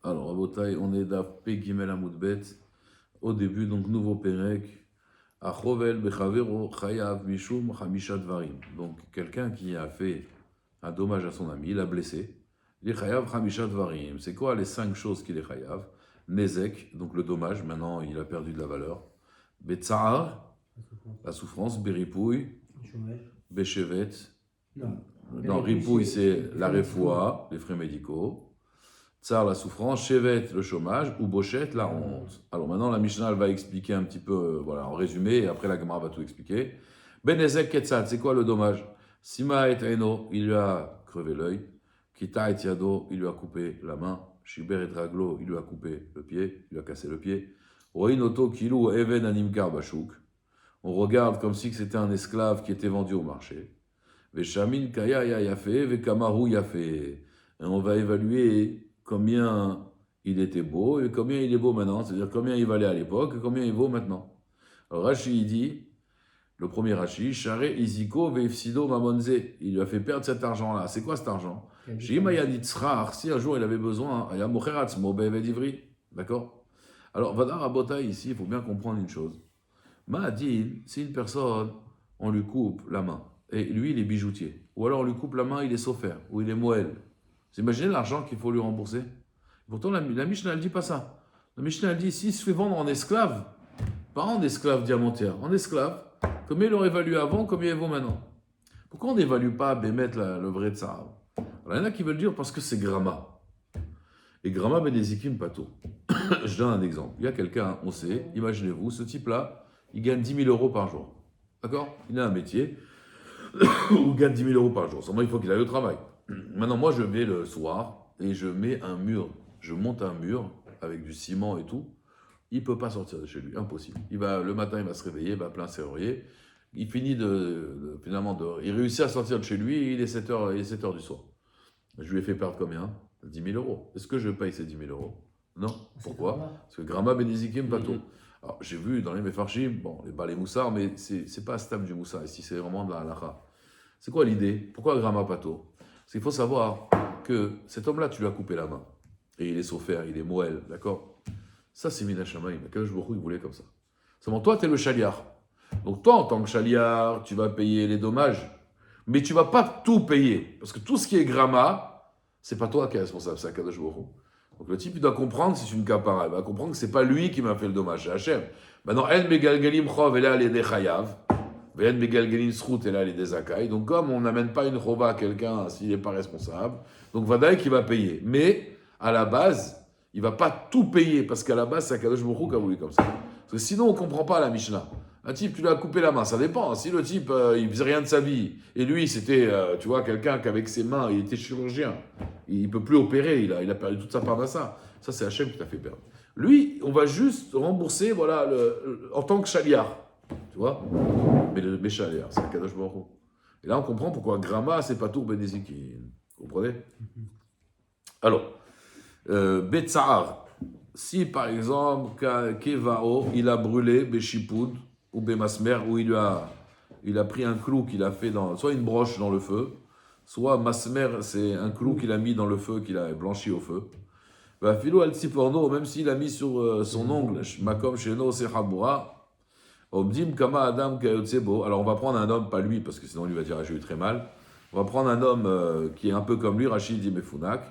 Alors, Rabotai, on est d'Afpe Gimel Amoudbet, au début, donc nouveau Pérec. Achovel Bechavero Chayav Mishum Hamisha Dvarim. Donc, quelqu'un qui a fait un dommage à son ami, il l'a blessé. Il est Chayav Hamisha Dvarim. C'est quoi les 5 choses qu'il est Chayav? Nezek, donc le dommage, maintenant il a perdu de la valeur. Betsaar, la souffrance. Beripouille, Bechevet. Non, Ripouille, c'est la refoua, les frais médicaux. Tsar, la souffrance, Chevet, le chômage, ou Bochet, la honte. Alors maintenant, la Mishnah elle va expliquer un petit peu, voilà, en résumé, et après la Gemara va tout expliquer. Benezek Ketzat, c'est quoi le dommage? Sima et Eno, il lui a crevé l'œil. Kita et Yado, il lui a coupé la main. Shiber et Raglo, il lui a coupé le pied, il lui a cassé le pied. Roinoto Kilou Even Animkar Bashuk. On regarde comme si c'était un esclave qui était vendu au marché. Veshamin Kaya Yafe, Vekamaru Yafe. Et on va évaluer combien il était beau et combien il est beau maintenant, c'est-à-dire combien il valait à l'époque et combien il vaut maintenant. Alors Rashi il dit, le premier Rashi, Share Iziko Veifsido Mamonze, il lui a fait perdre cet argent-là. C'est quoi cet argent? Si un jour il avait besoin, d'accord? Alors Vadar Rabota ici, il faut bien comprendre une chose. Ma'adil, si une personne, on lui coupe la main, et lui il est bijoutier, ou alors on lui coupe la main, il est sofer, ou il est moël. Vous imaginez l'argent qu'il faut lui rembourser? Pourtant, la Mishnah ne dit pas ça. La Mishnah elle dit, s'il se fait vendre en esclave, pas en esclave diamantaire, en esclave, combien il aurait valu avant, combien il vaut maintenant? Pourquoi on n'évalue pas Bémet le vrai tsar? Alors, il y en a qui veulent dire parce que c'est Grama. Et Grama Benezikim Pato. Je donne un exemple. Il y a quelqu'un, on sait, imaginez-vous, ce type-là, il gagne 10 000 euros par jour. D'accord? Il a un métier où il gagne 10 000 euros par jour. Seulement, il faut qu'il aille au travail. Maintenant, moi, je vais le soir et je mets un mur. Je monte un mur avec du ciment et tout. Il ne peut pas sortir de chez lui. Impossible. Le matin, il va se réveiller, il va plein serrurier. Il finit il réussit à sortir de chez lui et il est 7 heures, il est 7 heures du soir. Je lui ai fait perdre combien? 10 000 euros. Est-ce que je paye ces 10 000 euros? Non. Pourquoi? Parce que Grama Benezikim Pato. Alors, j'ai vu dans les Mefarshim, bon, les balais moussard, mais c'est pas stable du moussard ici, c'est vraiment de la halakha. C'est quoi l'idée? Pourquoi Grama Pato? Parce qu'il faut savoir que cet homme-là, tu lui as coupé la main. Et il est sofer, il est moël, d'accord? Ça, c'est Mina Shamaïm. Akadosh Baruch Hu, il voulait comme ça. Seulement, toi, tu es le chaliar. Donc, toi, en tant que chaliar, tu vas payer les dommages. Mais tu vas pas tout payer. Parce que tout ce qui est Grama, c'est pas toi qui es responsable, c'est Akadosh Baruch Hu. Donc, le type, il doit comprendre si c'est une capara. Il va comprendre que c'est pas lui qui m'a fait le dommage, c'est Hachem. Maintenant, En Megalgalim Chov, et là, elle est des Chayav. En Megalgalim Srout, et là, elle est des Akai. Donc, comme on n'amène pas une Chova à quelqu'un s'il n'est pas responsable, donc Vadaï qui va payer. Mais, à la base, il ne va pas tout payer, parce qu'à la base, c'est Akadosh Baruch Hu qui a voulu comme ça. Parce que sinon, on ne comprend pas la Mishnah. Un type, tu lui as coupé la main, ça dépend. Si le type, il faisait rien de sa vie, et lui, c'était, tu vois, quelqu'un qu'avec ses mains, il était chirurgien, il ne peut plus opérer, il a perdu toute sa parnassa. Ça, c'est Hachem qui t'a fait perdre. Lui, on va juste rembourser, voilà, en tant que chaliar, tu vois. Mais le chaliar, c'est Akadosh Baruch Hu. Et là, on comprend pourquoi Grama, c'est pas tout Benezikin. Vous comprenez? Alors, Betsaar, si par exemple, Kevao, il a brûlé Beshipoud ou Bemasmer, où il a pris un clou qu'il a fait soit une broche dans le feu, soit Masmer, c'est un clou qu'il a mis dans le feu, qu'il a blanchi au feu. Philo al-Tsiporno, même s'il a mis sur son ongle, Makom Sheno Sechabura, Obdim Kama Adam Kayotsebo. Alors on va prendre un homme, pas lui, parce que sinon lui va dire, ah, j'ai eu très mal. On va prendre un homme qui est un peu comme lui, Rachid dit Mefunak,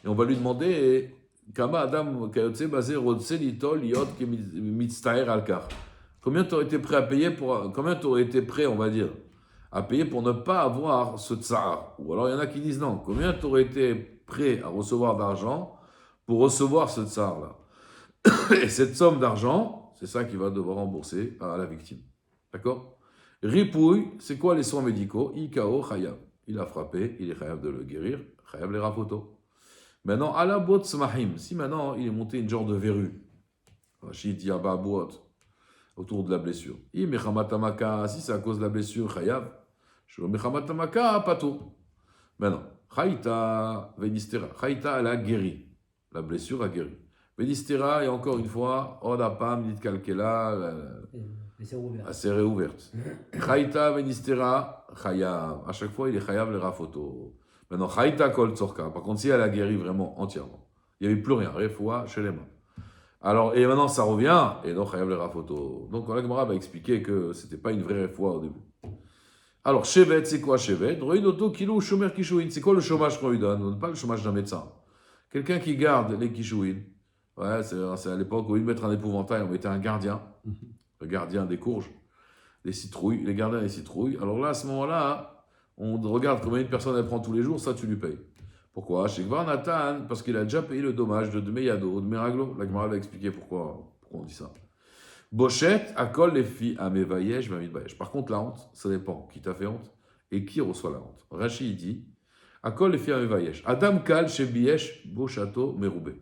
et on va lui demander Kama Adam Kayotse Basé Rodse Litol Yot Mitztaer Alkar. Combien tu aurais été prêt à payer combien tu aurais été prêt, on va dire, à payer pour ne pas avoir ce tsar? Ou alors il y en a qui disent non, combien tu aurais été prêt à recevoir d'argent pour recevoir ce tsar-là? Et cette somme d'argent, c'est ça qu'il va devoir rembourser à la victime. D'accord? Ripouille, c'est quoi les soins médicaux? Ikao Chayav. Il a frappé, il est chayav de le guérir, chayav les rafoto. Maintenant, à la bot smahim, si maintenant il est monté une genre de verrue, Rachid dit autour de la blessure. Si c'est à cause de la blessure, chayav. Mechamatama pato. Maintenant, chaïta venistera. Chaïta, elle a guéri. La blessure a guéri. Venistera, et encore une fois, odapam, nit kalkela, elle s'est réouverte. Chaïta venistera, chayav. À chaque fois, il est chayav le rafoto. Maintenant, chaïta kol tzorka. Par contre, si elle a guéri vraiment entièrement, Il n'y avait plus rien, refoua chez les mains. Alors, et maintenant ça revient, et donc Chayav le Rafoto. Donc la Gemara va expliquer que c'était pas une vraie refoua au début. Alors, Shevet, c'est quoi Shevet? Roïdoto, kilo, shomer, kishouin. C'est quoi le chômage qu'on lui donne? On ne pas le chômage d'un médecin. Quelqu'un qui garde les kishouin. Ouais, c'est à l'époque où, au lieu de mettre un épouvantail, on mettait un gardien. Le gardien des courges, des citrouilles, les gardiens des citrouilles. Alors là, à ce moment-là, on regarde combien une personne elle prend tous les jours, ça tu lui payes. Pourquoi? Chez Gvar Nathan, parce qu'il a déjà payé le dommage de Meyado, de Meraglo. La Gemara va expliquer pourquoi on dit ça. Bochette, Akol, les filles, Amevayesh, Mamidbayesh. Par contre, la honte, ça dépend qui t'a fait honte et qui reçoit la honte. Rashi dit Akol, les filles, Amevayesh. Adam Kal, Shebiyesh, Bochato, Meroubé.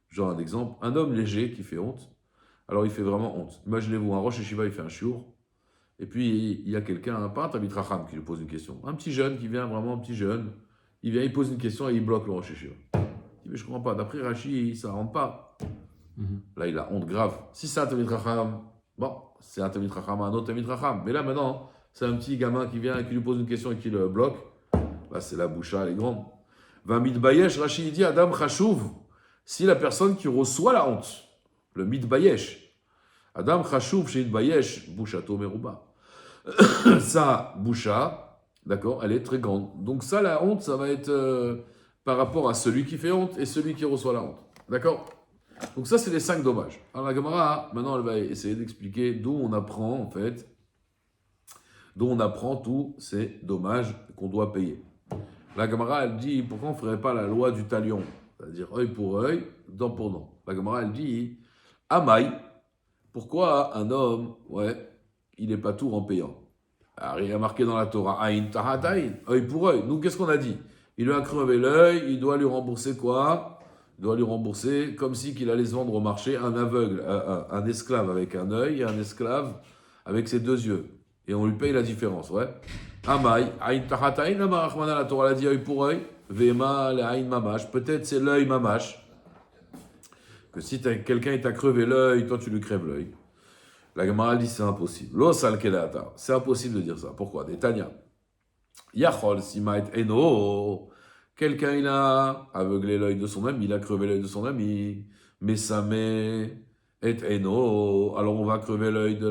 Genre un exemple, un homme léger qui fait honte, alors il fait vraiment honte. Imaginez-vous, un Rosh Yeshiva, il fait un chiour, et puis il y a quelqu'un, pas un Talmid Chacham, qui lui pose une question. Un petit jeune qui vient, vraiment un petit jeune, il vient, il pose une question et il bloque le Rosh Yeshiva. Il dit, mais je comprends pas, d'après Rashi, ça rentre pas. Là, il a honte grave. Si c'est un Talmid Chacham, bon, c'est un Talmid Chacham, un autre Talmid Chacham. Mais là, maintenant, c'est un petit gamin qui vient et qui lui pose une question et qui le bloque. Là, c'est la boucha, elle est grande. Va mitbayesh, Rashi dit, Adam Chashuv, si la personne qui reçoit la honte, le mitbayesh, Adam Chashuv, chez mitbayesh, bouchato meruba. Sa boucha, d'accord, elle est très grande. Donc ça, la honte, ça va être par rapport à celui qui fait honte et celui qui reçoit la honte. D'accord? Donc ça, c'est les 5 dommages. Alors la Gemara, maintenant, elle va essayer d'expliquer d'où on apprend, en fait, d'où on apprend tous ces dommages qu'on doit payer. La Gemara, elle dit, pourquoi on ne ferait pas la loi du talion? C'est-à-dire œil pour œil, dent pour dent. La Gemara, elle dit, Amaï, pourquoi un homme, ouais, il n'est pas tout en payant? Alors, il y a marqué dans la Torah, Aïn tahataïn, œil pour œil. Nous, qu'est-ce qu'on a dit? Il lui a crevé l'œil, il doit lui rembourser quoi? Il doit lui rembourser comme si qu'il allait se vendre au marché un aveugle, un esclave avec un œil et un esclave avec ses 2 yeux. Et on lui paye la différence, ouais. Amaï, Aïn tahataïn, la Torah l'a dit œil pour œil. Vema, le Aïn mamash. Peut-être c'est l'œil mamash. Que si quelqu'un t'a crevé l'œil, toi tu lui crèves l'œil. La Gemara dit c'est impossible. Lo sal kedata. C'est impossible de dire ça. Pourquoi? Des Tanya. Yachol simait eno. Quelqu'un il a aveuglé l'œil de son ami, il a crevé l'œil de son ami. Mais ça met et eno. Alors on va crever l'œil de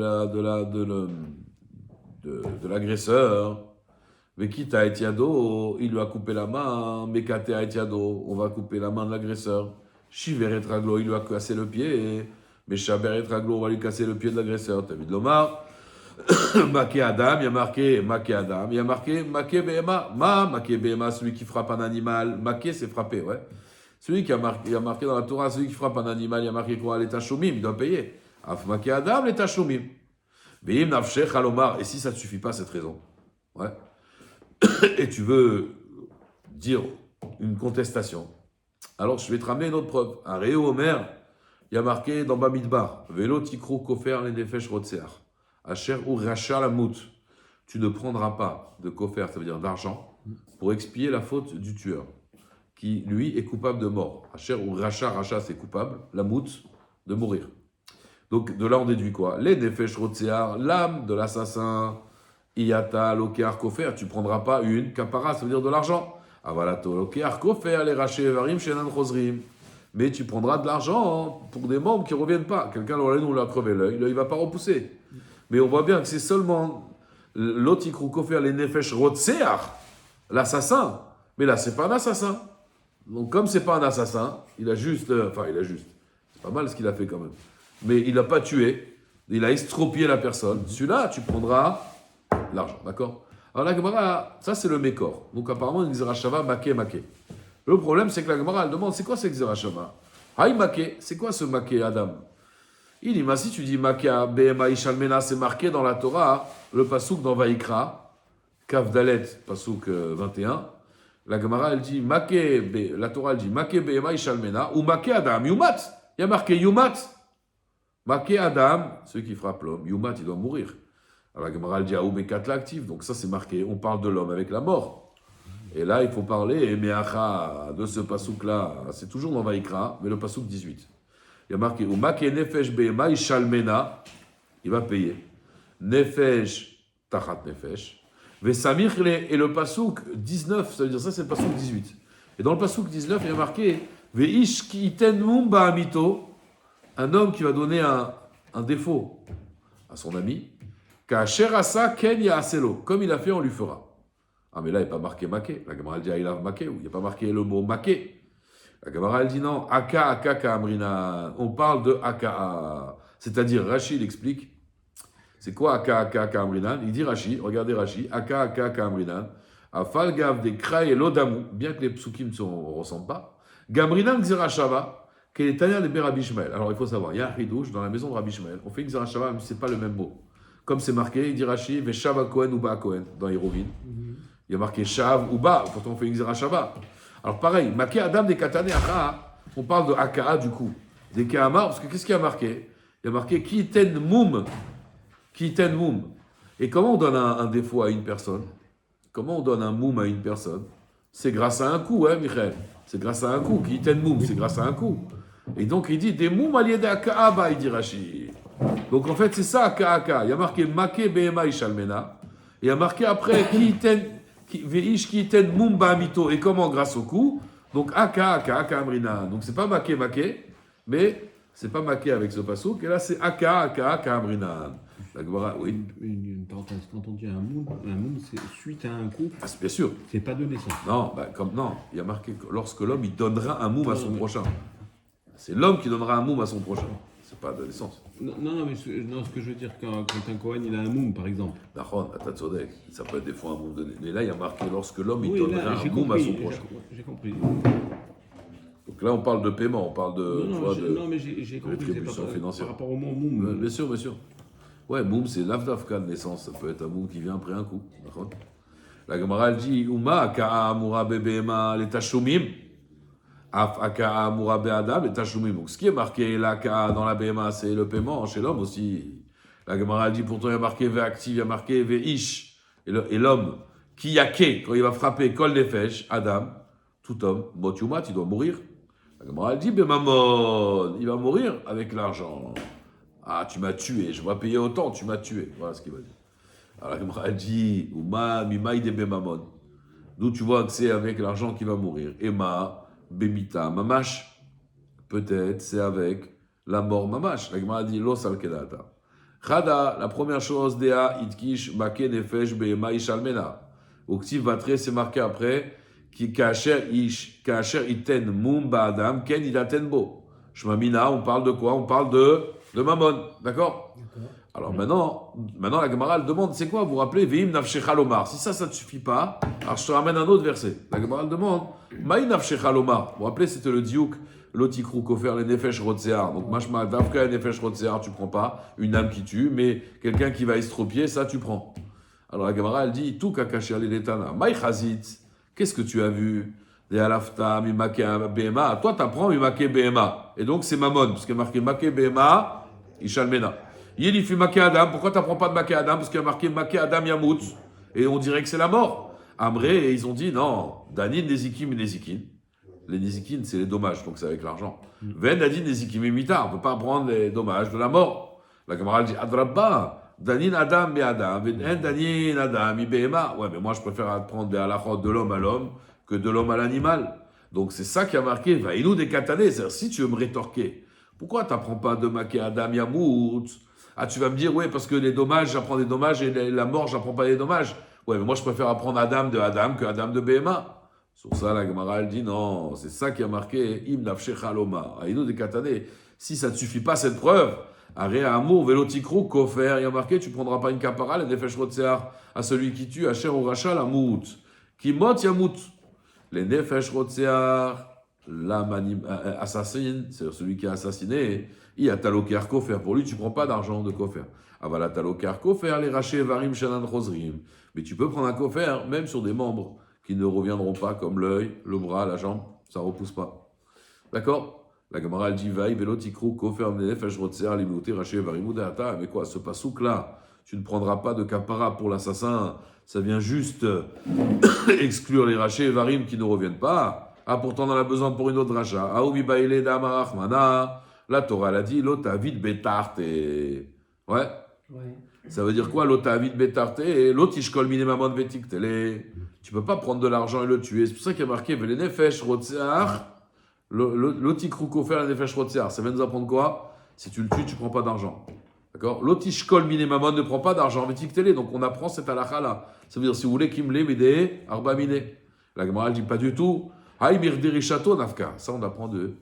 l'agresseur. Vekita et yado. Il lui a coupé la main. Mekate et yado. On va couper la main de l'agresseur. Shiver et raglo. Il lui a cassé le pied. Mais Shaber et Raglo, on va lui casser le pied de l'agresseur. T'as vu de l'Omar? Maké Adam, il y a marqué Maké Adam, il y a marqué Maké Behema. Maké Behema, celui qui frappe un animal. Maké, c'est frapper, ouais. Celui qui a marqué, il y a marqué dans la Torah, celui qui frappe un animal, il y a marqué quoi? L'état Shomim, il doit payer. Af Maké Adam, l'état Shomim. Beim Nafshech Alomar. Et si ça ne suffit pas, cette raison, ouais. Et tu veux dire une contestation, alors je vais te ramener une autre preuve. Un Réo Omer. Il y a marqué dans Bamidbar, Vélo tikrou kofer les nefesh rotseach, Asher ou racha la mout. Tu ne prendras pas de kofer, ça veut dire d'argent, pour expier la faute du tueur, qui lui est coupable de mort. Asher ou racha c'est coupable, la mout, de mourir. Donc de là on déduit quoi? Les nefesh rotseach, l'âme de l'assassin, iyata lokear kofer, tu ne prendras pas une kapara, ça veut dire de l'argent. Avalato lokear kofer, les raché varim shenan chosrim. Mais tu prendras de l'argent pour des membres qui ne reviennent pas. Quelqu'un nous l'a crevé l'œil, il ne va pas repousser. Mais on voit bien que c'est seulement l'otikrou kofer les nefesh rotseach, l'assassin. Mais là, c'est pas un assassin. Donc comme c'est pas un assassin, il a juste, c'est pas mal ce qu'il a fait quand même. Mais il n'a pas tué, il a estropié la personne. Celui-là, tu prendras l'argent, d'accord? Alors la Gemara, ça c'est le Mékor. Donc apparemment, une Xerashava maké. Le problème, c'est que la Gemara, elle demande, c'est quoi ce Xerashava? Haï maké, c'est quoi ce maké Adam? Il dit, si tu dis maké à Behema Ishalmena, c'est marqué dans la Torah, le pasouk dans Vaïkra, Kaf Dalet, pasouk 21. La Gemara, elle dit, la Torah, elle dit, maké Behema Ishalmena, ou maké Adam, Yumat. Il y a marqué Yumat. Maké Adam, celui qui frappe l'homme, Yumat, il doit mourir. Alors la Gemara, elle dit, Aou Bekat l'actif, donc ça c'est marqué, on parle de l'homme avec la mort. Et là, il faut parler, Meacha, de ce pasouk-là, c'est toujours dans Vaïkra, mais le pasouk 18. Il y a marqué, ou maké nefesh behema ishalmena, il va payer. Nefesh, tachat nefesh. Vesamichle, et le pasouk 19, ça veut dire ça, c'est le pasouk 18. Et dans le pasouk 19, il y a marqué, Veish ki iten mum ba'amito, un homme qui va donner un défaut à son ami, Kasher asa ken ya'aselo, comme il a fait, on lui fera. Ah, mais là, il n'est pas marqué maké. La Gemara, elle dit Aïlav maké, ou il n'y a pas marqué le mot maké. La Gemara, elle dit non, aka ka'amrina. On parle de aka. C'est-à-dire, Rashi, il explique, c'est quoi aka ka'amrina? Il dit Rashi, regardez Rashi, aka ka'amrina. Afal gav des kra et l'odamu, bien que les psukim ne se ressemblent pas. Gamrinan Xerashava, qui est Tania de Rabbi Ishmael. Alors il faut savoir, il y a un ridouche dans la maison de Rabbi Ishmael. On fait Xerashava, même si ce n'est pas le même mot. Comme c'est marqué, il dit Rashi, Veshava Kohen ou Ba Kohen, dans Hérovine. Il y a marqué Shav ou Ba, pourtant on fait Xerashava. Alors pareil, Maké Adam des Katane Aka, on parle de Aka du coup. Des Kahamar, parce que qu'est-ce qu'il y a marqué? Il y a marqué Ki ten mum. Ki ten mum. Et comment on donne un défaut à une personne? Comment on donne un moum à une personne? C'est grâce à un coup, hein, Michael? C'est grâce à un coup. Qui ten moum, c'est grâce à un coup. Et donc il dit des moum alliés d'Akaaba, il dit Rashi. Donc en fait c'est ça, Akaaka. Il y a marqué Maké Behema Ishalmena. Il y a marqué après Veish qui ten moum ba'amito. Et comment? Grâce au coup. Donc Aka Amrina. Donc c'est pas Maké, mais c'est pas Maké avec ce passouk. Et là c'est Aka Amrina. La Gemara, oui. Une parenthèse, quand on dit un moum, c'est suite à un coup. Ah, bien sûr. C'est pas de naissance. Non, non, il y a marqué que lorsque l'homme il donnera un moum à son prochain. C'est l'homme qui donnera un moum à son prochain. C'est pas de naissance. Non, mais ce que je veux dire, quand un Kohen il a un moum, par exemple. D'accord, Atatsodek, ça peut être des fois un moum donné. Mais là, il y a marqué lorsque l'homme il donnera un moum à son prochain. J'ai compris. Donc là, on parle de paiement, on parle de. Non, mais j'ai compris. Rétribution financière. Par rapport au mot moum. Bien sûr. Ouais, moum, c'est l'avdafka de naissance. Ça peut être un moum qui vient après un coup. D'accord. La Gemara dit Uma ka'a amura bebema les tashumim. Af aka'a amura be'adam les tashumim. Donc ce qui est marqué là dans la bema, c'est le paiement chez l'homme aussi. La Gemara dit pourtant il y a marqué ve'activ, il y a marqué ve'ish. Et l'homme qui yake, quand il va frapper kol nefesh, Adam, tout homme, motumat, il doit mourir. La Gemara dit bemamon, il va mourir avec l'argent. Ah, tu m'as tué, je vais payer autant, tu m'as tué. Voilà ce qu'il va dire. Alors la Gemara dit Uma mimaï de bemamon. D'où tu vois que c'est avec l'argent qui va mourir. Emma, bemita, mamash. Peut-être c'est avec la mort mamash. La Gemara dit Lo salkedata. Chada, la première chose, Dea, itkish, make nefesh, beema, ishalmena. Au ktiv vatre, c'est marqué après, ki kacher iten mum ba'adam, ken idaten bo. Shmamina, on parle de quoi? On parle de mammon, d'accord? Alors maintenant la Gemara elle demande, c'est quoi? Vous vous rappelez, Veim nafshecha lomar. Si ça ne suffit pas, alors je te ramène un autre verset. La Gemara elle demande, Maï nafshecha lomar. Vous vous rappelez, c'était le diouk, l'otikrou kofer, les nefesh rotsear. Donc mashma davka nefesh rotsear, tu prends pas une âme qui tue, mais quelqu'un qui va estropier, ça tu prends. Alors la Gemara elle dit, tout kakashi aléletana. Maï chazit, qu'est-ce que tu as vu? De alafta, mimake bema. Toi t'apprends mimake bema. Et donc c'est mammon, parce qu'il y a marqué make bema, ishalmena. Il fait Maké Adam. Pourquoi tu n'apprends pas de Maké Adam? Parce qu'il y a marqué Maké Adam Yamout. Et on dirait que c'est la mort. Amré, et ils ont dit non. Danin, Nezikim, Nezikin. Les Nezikin, c'est les dommages, donc c'est avec l'argent. Ven, Danin, Nezikim, Mita. On ne peut pas prendre les dommages de la mort. La camarade dit Adrabba. Danin, Adam, mais Adam. Ven, Danin, Adam, Ibema. Ouais, mais moi je préfère apprendre des halachot de l'homme à l'homme que de l'homme à l'animal. Donc c'est ça qui a marqué Vaïnou des Katanés. C'est-à-dire, si tu veux me rétorquer, pourquoi tu n'apprends pas de Maké Adam Yamout? Ah, tu vas me dire, oui, parce que les dommages, j'apprends des dommages, et la mort, j'apprends pas les dommages. Ouais, mais moi, je préfère apprendre Adam de Adam que Adam de Behema. Sur ça, la Gemara, elle dit, non, c'est ça qui a marqué, Im nafshecha loma. Aïnou de Katané. Si ça ne suffit pas, cette preuve, Aré amour, vélotikrou, kofer, il y a marqué, tu ne prendras pas une kapara, le nefesh rotsear, à celui qui tue, Asher ou Racha, la mout. Qui mot, yamout. Les nefesh rotsear, l'âme assassine, c'est celui qui a assassiné. Il y a taloker kofer. Pour lui, tu ne prends pas d'argent de kofer. Avala taloker kofer, les rachés varim shanan rosrim. Mais tu peux prendre un kofer, même sur des membres qui ne reviendront pas, comme l'œil, le bras, la jambe. Ça ne repousse pas. D'accord? La Gemara elle dit vaï, velotikrou, kofer, nefesh rotser, limouté, raché, varimou, deata. Mais quoi, ce pasouk-là, tu ne prendras pas de kapara pour l'assassin. Ça vient juste exclure les rachés et varim qui ne reviennent pas. Ah, pourtant, on en a besoin pour une autre racha. Aoubi baile damarach mana. La Torah, elle a dit l'otavid betarte. Ouais. Ça veut dire quoi l'otavid betarte? L'otishkol minemamon vetiktele. Tu peux pas prendre de l'argent et le tuer. C'est pour ça qu'il y a marqué velenefesh rotsear L'otikru kofer la nefesh rotzear, ça va nous apprendre quoi? Si tu le tues, tu ne prends pas d'argent. D'accord? L'otishkol mine mamon ne prend pas d'argent. Télé. Donc on apprend cette halakha là. Ça veut dire si vous voulez kimle mide arba mine. La Gemara ne dit pas du tout. Haï mirderishato nafka. Ça on apprend de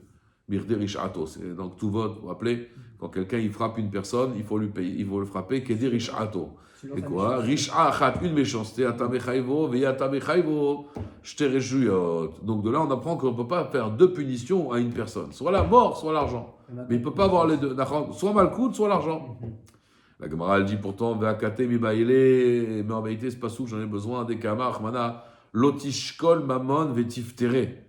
mirderishato. C'est donc tout vote. Vous vous rappelez? Quand quelqu'un il frappe une personne, il faut lui payer, il faut le frapper. Kederishato. Et quoi? Risha achat, une méchanceté. Atamechayvo, veyatamechayvo. Shterejuyot. Donc de là on apprend qu'on ne peut pas faire deux punitions à une personne. Soit la mort, soit l'argent. Mais il ne peut pas avoir les deux. Soit Malkout, soit l'argent. La Gemara, elle dit pourtant, Ve'akate mibaile, mais en vérité, c'est pas sous que j'en ai besoin, des kamar, mana, lotishkol mamon vetiftere.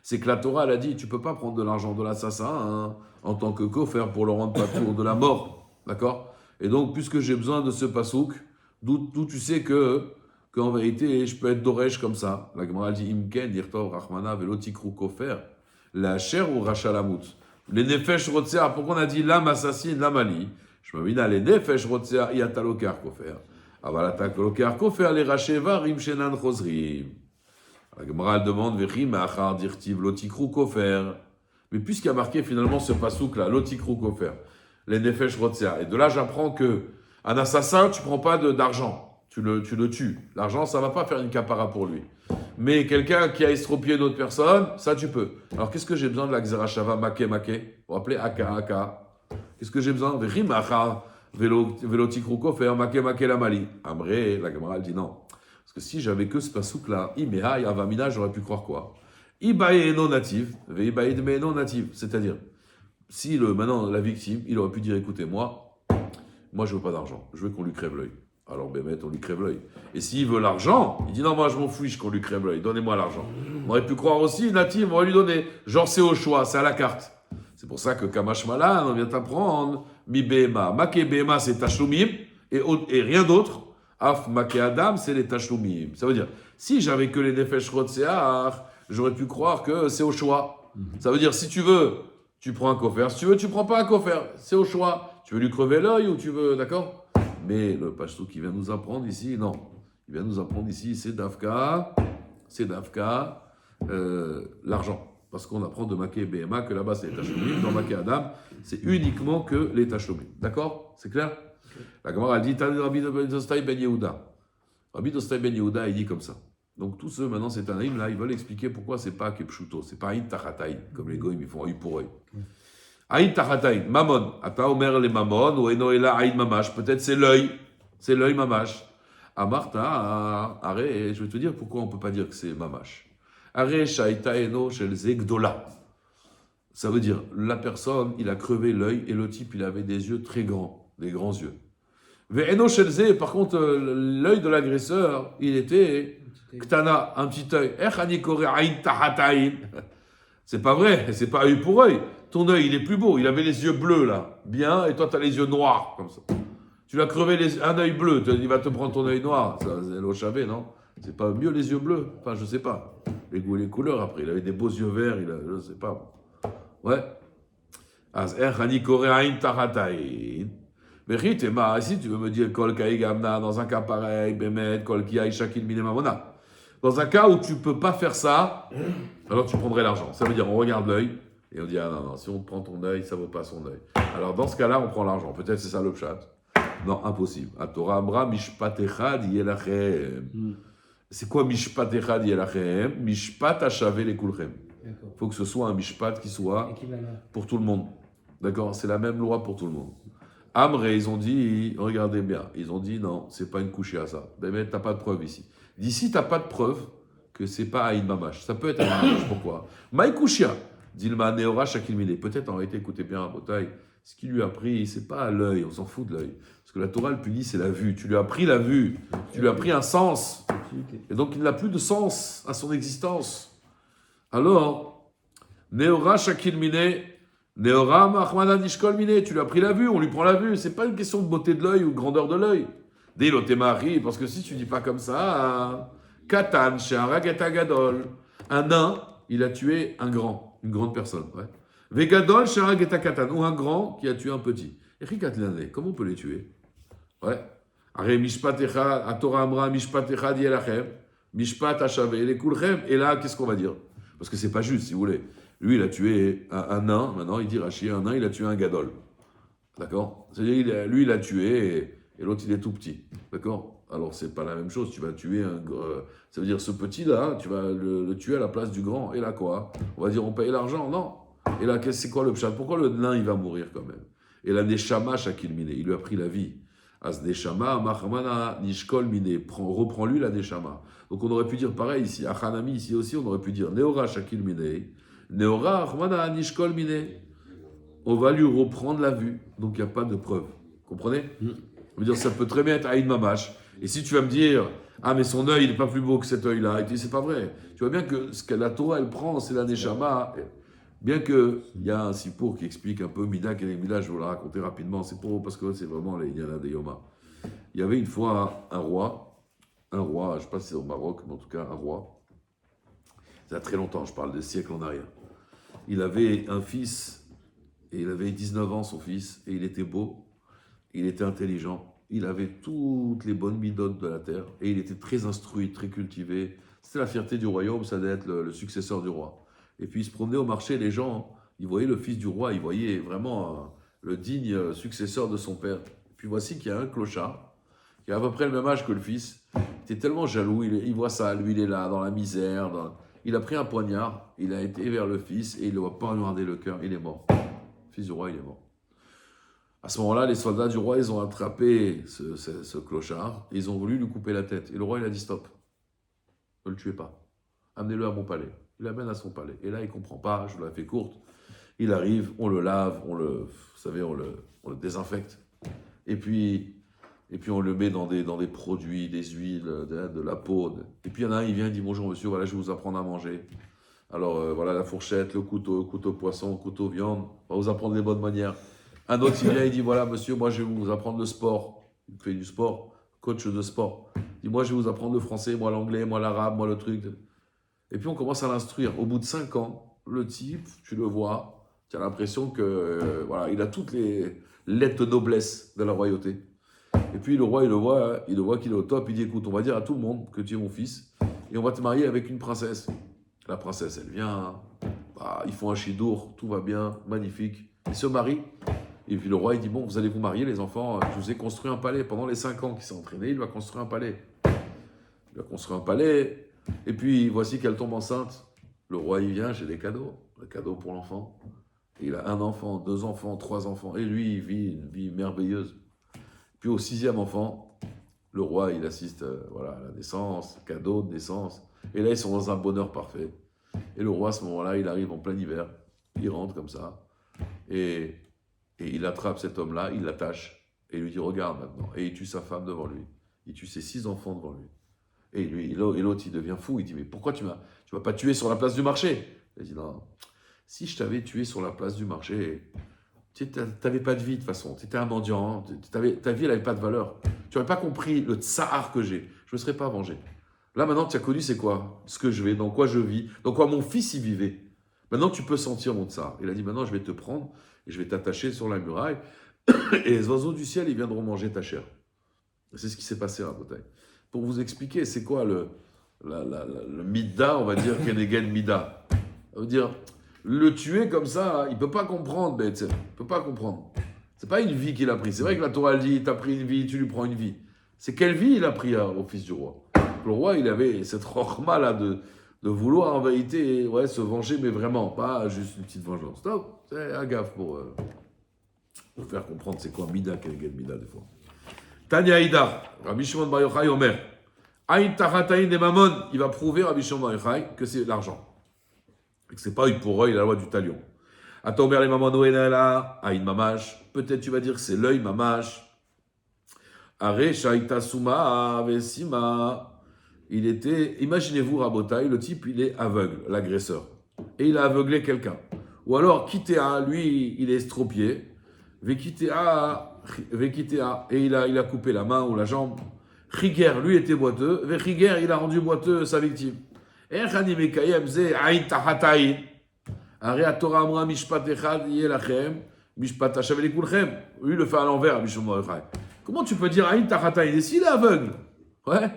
C'est que la Torah, elle a dit, tu peux pas prendre de l'argent de l'assassin en tant que kofer pour le rendre patour de la mort. D'accord? Et donc, puisque j'ai besoin de ce pasouk, d'où tu sais qu'en vérité, je peux être doresh comme ça. La Gemara, elle dit, imken, dirtov, rachmana, velotikru kofer, la chair ou rachalamut. Les nefesh rotzea, pourquoi on a dit l'âme assassine, l'âme ali? Je me dis, les nefesh rotzea, yatalokar kofer. Avalatalokar kofer, les racheva, rim shenan chosrim. La Gemara demande, vechim achar dirtiv, lotikru kofer. Mais puisqu'il y a marqué finalement ce pasouk là, lotikru kofer, les nefesh rotzea. Et de là, j'apprends que un assassin, tu prends pas d'argent. Tu le tues. L'argent, ça ne va pas faire une capara pour lui. Mais quelqu'un qui a estropié une autre personne, ça tu peux. Alors qu'est-ce que j'ai besoin de la Xerashava make? Vous vous rappelez Aka. Qu'est-ce que j'ai besoin? Rimacha, velotikru kofer, make la mali. Amré, la Gemara dit non. Parce que si j'avais que ce pasouk là, Imeha, Yavamina, j'aurais pu croire quoi? Ibae non natif, veibae de non natif. C'est-à-dire, si maintenant la victime, il aurait pu dire écoutez, moi je veux pas d'argent, je veux qu'on lui crève l'œil. Alors Bémet, on lui crève l'œil. Et s'il veut l'argent, il dit non, moi je m'en fiche qu'on lui crève l'œil, donnez-moi l'argent. On aurait pu croire aussi, natif, on va lui donner. Genre c'est au choix, c'est à la carte. C'est pour ça que Kamash Malan, on vient t'apprendre, Mi Bema, Make Bema c'est Tashlumim, et rien d'autre. Af Make Adam c'est les Tashlumim. Ça veut dire, si j'avais que les Nefesh Rotseach, j'aurais pu croire que c'est au choix. Ça veut dire, si tu veux, tu prends un kofer. Si tu veux, tu prends pas un kofer. C'est au choix. Tu veux lui crever l'œil ou tu veux, d'accord? Mais le pashtou qui vient nous apprendre ici, non. Il vient nous apprendre ici, c'est Dafka, l'argent. Parce qu'on apprend de Maké BMA que là-bas c'est les Tachomim, dans Maké Adam, c'est uniquement que les Tachomim. D'accord? C'est clair? Okay. La Gemara dit, Tani Rabbi Dostai Ben Yehuda. Rabbi Dostai Ben Yehuda, il dit comme ça. Donc tous ceux, maintenant, c'est un hymne, là, ils veulent expliquer pourquoi c'est pas Kepshuto, c'est pas Aïn Tachatai, comme les goïms, ils font œil pour œil. Aïn Tachatai, Mamon, Ata Omer le Mamon, ou Enoela Aïn Mamash, peut-être c'est l'œil Mamash. Amarta, arrête, je vais te dire pourquoi on ne peut pas dire que c'est Mamash. Arrête, Shaita Eno Shel Zegdola. Ça veut dire, la personne, il a crevé l'œil, et le type, il avait des yeux très grands, des grands yeux. Ve'eno Shel Ze, par contre, l'œil de l'agresseur, il était Ktana, un petit œil. C'est pas vrai, c'est pas œil pour œil. Ton œil, il est plus beau. Il avait les yeux bleus, là. Bien, et toi, tu as les yeux noirs, comme ça. Tu lui as crevé un œil bleu, il va te prendre ton œil noir. C'est l'Ochavé, non? C'est pas mieux les yeux bleus? Enfin, je sais pas. Les couleurs, après. Il avait des beaux yeux verts, je sais pas. Ouais. Mais si tu veux me dire, Kol Gamna, dans un cas pareil, Bemet, Kol Kiai Shakil Minemamona. Dans un cas où tu ne peux pas faire ça, alors tu prendrais l'argent. Ça veut dire, on regarde l'œil et on dit, ah non, si on prend ton œil, ça ne vaut pas son œil. Alors dans ce cas-là, on prend l'argent. Peut-être c'est ça le pshat. Non, impossible. À Torah Amra, Mishpat Echad Yelachem. C'est quoi Mishpat Echad Yelachem? Mishpat Achavé les Kulchem. Il faut que ce soit un Mishpat qui soit pour tout le monde. D'accord? C'est la même loi pour tout le monde. Amré, ils ont dit, regardez bien, ils ont dit, non, c'est pas une couchée à ça. Mais tu n'as pas de preuve ici. D'ici, tu n'as pas de preuve que c'est pas Aïn Mamash. Ça peut être Aïn Mamash, pourquoi? Maïkouchia, Dilma Neora Shakilmine. Peut-être en réalité, écoutez bien, Botaï, ce qu'il lui a pris, c'est pas à l'œil, on s'en fout de l'œil. Parce que la Torah, le punit, c'est la vue. Tu lui as pris la vue, tu lui as pris un sens. Et donc, il n'a plus de sens à son existence. Alors, Neora Shakilmine, Neora Mahmana Dishkolmine, tu lui as pris la vue, on lui prend la vue. C'est pas une question de beauté de l'œil ou de grandeur de l'œil. Dilotemari, parce que si tu dis pas comme ça, Katan, chez un Gadol, un nain, il a tué un grand, une grande personne. Ouais. Vegadol, chez un Katan, ou un grand qui a tué un petit. Comment on peut les tuer? Ouais. Aré Mishpatecha, Atora Amra, Mishpatecha Dielachem, Mishpat Achavé, les Kulchem, et là, qu'est-ce qu'on va dire? Parce que c'est pas juste, si vous voulez. Lui, il a tué un nain, maintenant, il dit Rachi, un nain, il a tué un gadol. D'accord? C'est-à-dire, lui, il a tué et l'autre, il est tout petit. D'accord? Alors, c'est pas la même chose. Tu vas tuer ça veut dire, ce petit-là, tu vas le tuer à la place du grand. Et là, quoi? On va dire, on paye l'argent? Non. Et là, c'est quoi le pshat? Pourquoi le nain, il va mourir quand même? Et la neshama, Shakil Mine, il lui a pris la vie. As neshama, Mahmana, Nishkol Mine, reprends-lui la neshama. Donc, on aurait pu dire pareil ici, à Hanami, ici aussi, on aurait pu dire Neora, Shakil Mine, Neora, Ahmana, Nishkol Mine. On va lui reprendre la vue. Donc, il n'y a pas de preuve. Comprenez? On veut dire, ça peut très bien être Aïd Mamash. Et si tu vas me dire, ah, mais son œil, il n'est pas plus beau que cet œil-là, c'est pas vrai. Tu vois bien que ce que la Torah, elle prend, c'est la Neshama. Bien qu'il y a un sipour qui explique un peu Mida, quel est Mida, je vais vous le raconter rapidement. C'est parce que c'est vraiment les Yana de Yoma. Il y avait une fois un roi, je ne sais pas si c'est au Maroc, mais en tout cas un roi. Ça a très longtemps, je parle de siècles en arrière. Il avait un fils, et il avait 19 ans, son fils, et il était beau, il était intelligent. Il avait toutes les bonnes midotes de la terre et il était très instruit, très cultivé. C'était la fierté du royaume, ça devait être le successeur du roi. Et puis il se promenait au marché, les gens, ils voyaient le fils du roi, ils voyaient vraiment le digne successeur de son père. Et puis voici qu'il y a un clochard qui a à peu près le même âge que le fils. Il était tellement jaloux, il voit ça, lui il est là, dans la misère. Il a pris un poignard, il a été vers le fils et il ne va pas regarder le cœur, il est mort. Le fils du roi, il est mort. À ce moment-là, les soldats du roi, ils ont attrapé ce clochard, et ils ont voulu lui couper la tête. Et le roi, il a dit stop, ne le tuez pas, amenez-le à mon palais. Il l'amène à son palais. Et là, il ne comprend pas, je vous la fais courte. Il arrive, on le lave, on le désinfecte. Et puis on le met dans des produits, des huiles, de la peau. Et puis il y en a un, il vient, il dit bonjour monsieur, voilà, je vais vous apprendre à manger. Alors voilà la fourchette, le couteau poisson, couteau viande, on va vous apprendre les bonnes manières. Un autre, il vient, il dit, voilà, monsieur, moi, je vais vous apprendre le sport. Il fait du sport, coach de sport. Il dit, moi, je vais vous apprendre le français, moi, l'anglais, moi, l'arabe, moi, le truc. Et puis, on commence à l'instruire. Au bout de 5 ans, le type, tu le vois, tu as l'impression que, voilà, il a toutes les lettres de noblesse de la royauté. Et puis, le roi, il le voit qu'il est au top. Il dit, écoute, on va dire à tout le monde que tu es mon fils et on va te marier avec une princesse. La princesse, elle vient, ils font un chidour, tout va bien, magnifique. Ils se marient. Et puis le roi, il dit, bon, vous allez vous marier, les enfants, je vous ai construit un palais. Pendant les 5 ans qu'il s'est entraîné, il va construire un palais. Il va construire un palais, et puis voici qu'elle tombe enceinte. Le roi, il vient, j'ai des cadeaux. Un cadeau pour l'enfant. Et il a 1 enfant, 2 enfants, 3 enfants. Et lui, il vit une vie merveilleuse. Puis au 6e enfant, le roi, il assiste à la naissance, cadeau de naissance. Et là, ils sont dans un bonheur parfait. Et le roi, à ce moment-là, il arrive en plein hiver. Il rentre comme ça. Et il attrape cet homme-là, il l'attache, et il lui dit, regarde maintenant. Et il tue sa femme devant lui. Il tue ses 6 enfants devant lui. Et l'autre, il devient fou. Il dit, mais pourquoi tu m'as pas tué sur la place du marché? Il dit, non, si je t'avais tué sur la place du marché, tu n'avais pas de vie de toute façon. Tu étais un mendiant, ta vie, elle n'avait pas de valeur. Tu n'aurais pas compris le tsahar que j'ai. Je ne me serais pas vengé. Là, maintenant, tu as connu, c'est quoi? Ce que je vais, dans quoi je vis, dans quoi mon fils y vivait. Maintenant, tu peux sentir mon tsahar. Il a dit, maintenant, je vais te prendre et je vais t'attacher sur la muraille, et les oiseaux du ciel, ils viendront manger ta chair. C'est ce qui s'est passé à Rabotai. Pour vous expliquer, c'est quoi le Mida, on va dire, Kenegen Mida. Ça veut dire, le tuer comme ça, il ne peut pas comprendre, B'etzem. Il ne peut pas comprendre. Ce n'est pas une vie qu'il a pris. C'est vrai que la Torah dit, tu as pris une vie, tu lui prends une vie. C'est quelle vie il a pris au fils du roi? Le roi, il avait cette rochma-là de vouloir en vérité se venger, mais vraiment, pas juste une petite vengeance. Stop, c'est un gaffe pour faire comprendre c'est quoi Mida, Kenegen Mida des fois. Tanya Ida, Rabbi Shimon Bar Yochai Omer, Aïn Tachataïn de Mammon, il va prouver Rabbi Shimon Bar Yochai que c'est l'argent. Et que c'est pas une pour œil, la loi du talion. Attends, les Mammon Oenala, Aïn Mamash, peut-être tu vas dire que c'est l'œil Mamash. Are Shaita Suma Vesima. Il était, imaginez-vous Rabotai, le type il est aveugle, l'agresseur, et il a aveuglé quelqu'un. Ou alors Kitéa, lui il est estropié, Vekitéa, et il a coupé la main ou la jambe. Riger, lui était boiteux, Riger il a rendu boiteux sa victime. Et Khani Mekayem ze Aïn Tahataïn. Are Torah Amra Mishpat Echad Yelachem, Mishpat Hashav Kulchem. Lui le fait à l'envers, Mishom Moechai. Comment tu peux dire Aïn Tahataïn? Et s'il est aveugle? Ouais.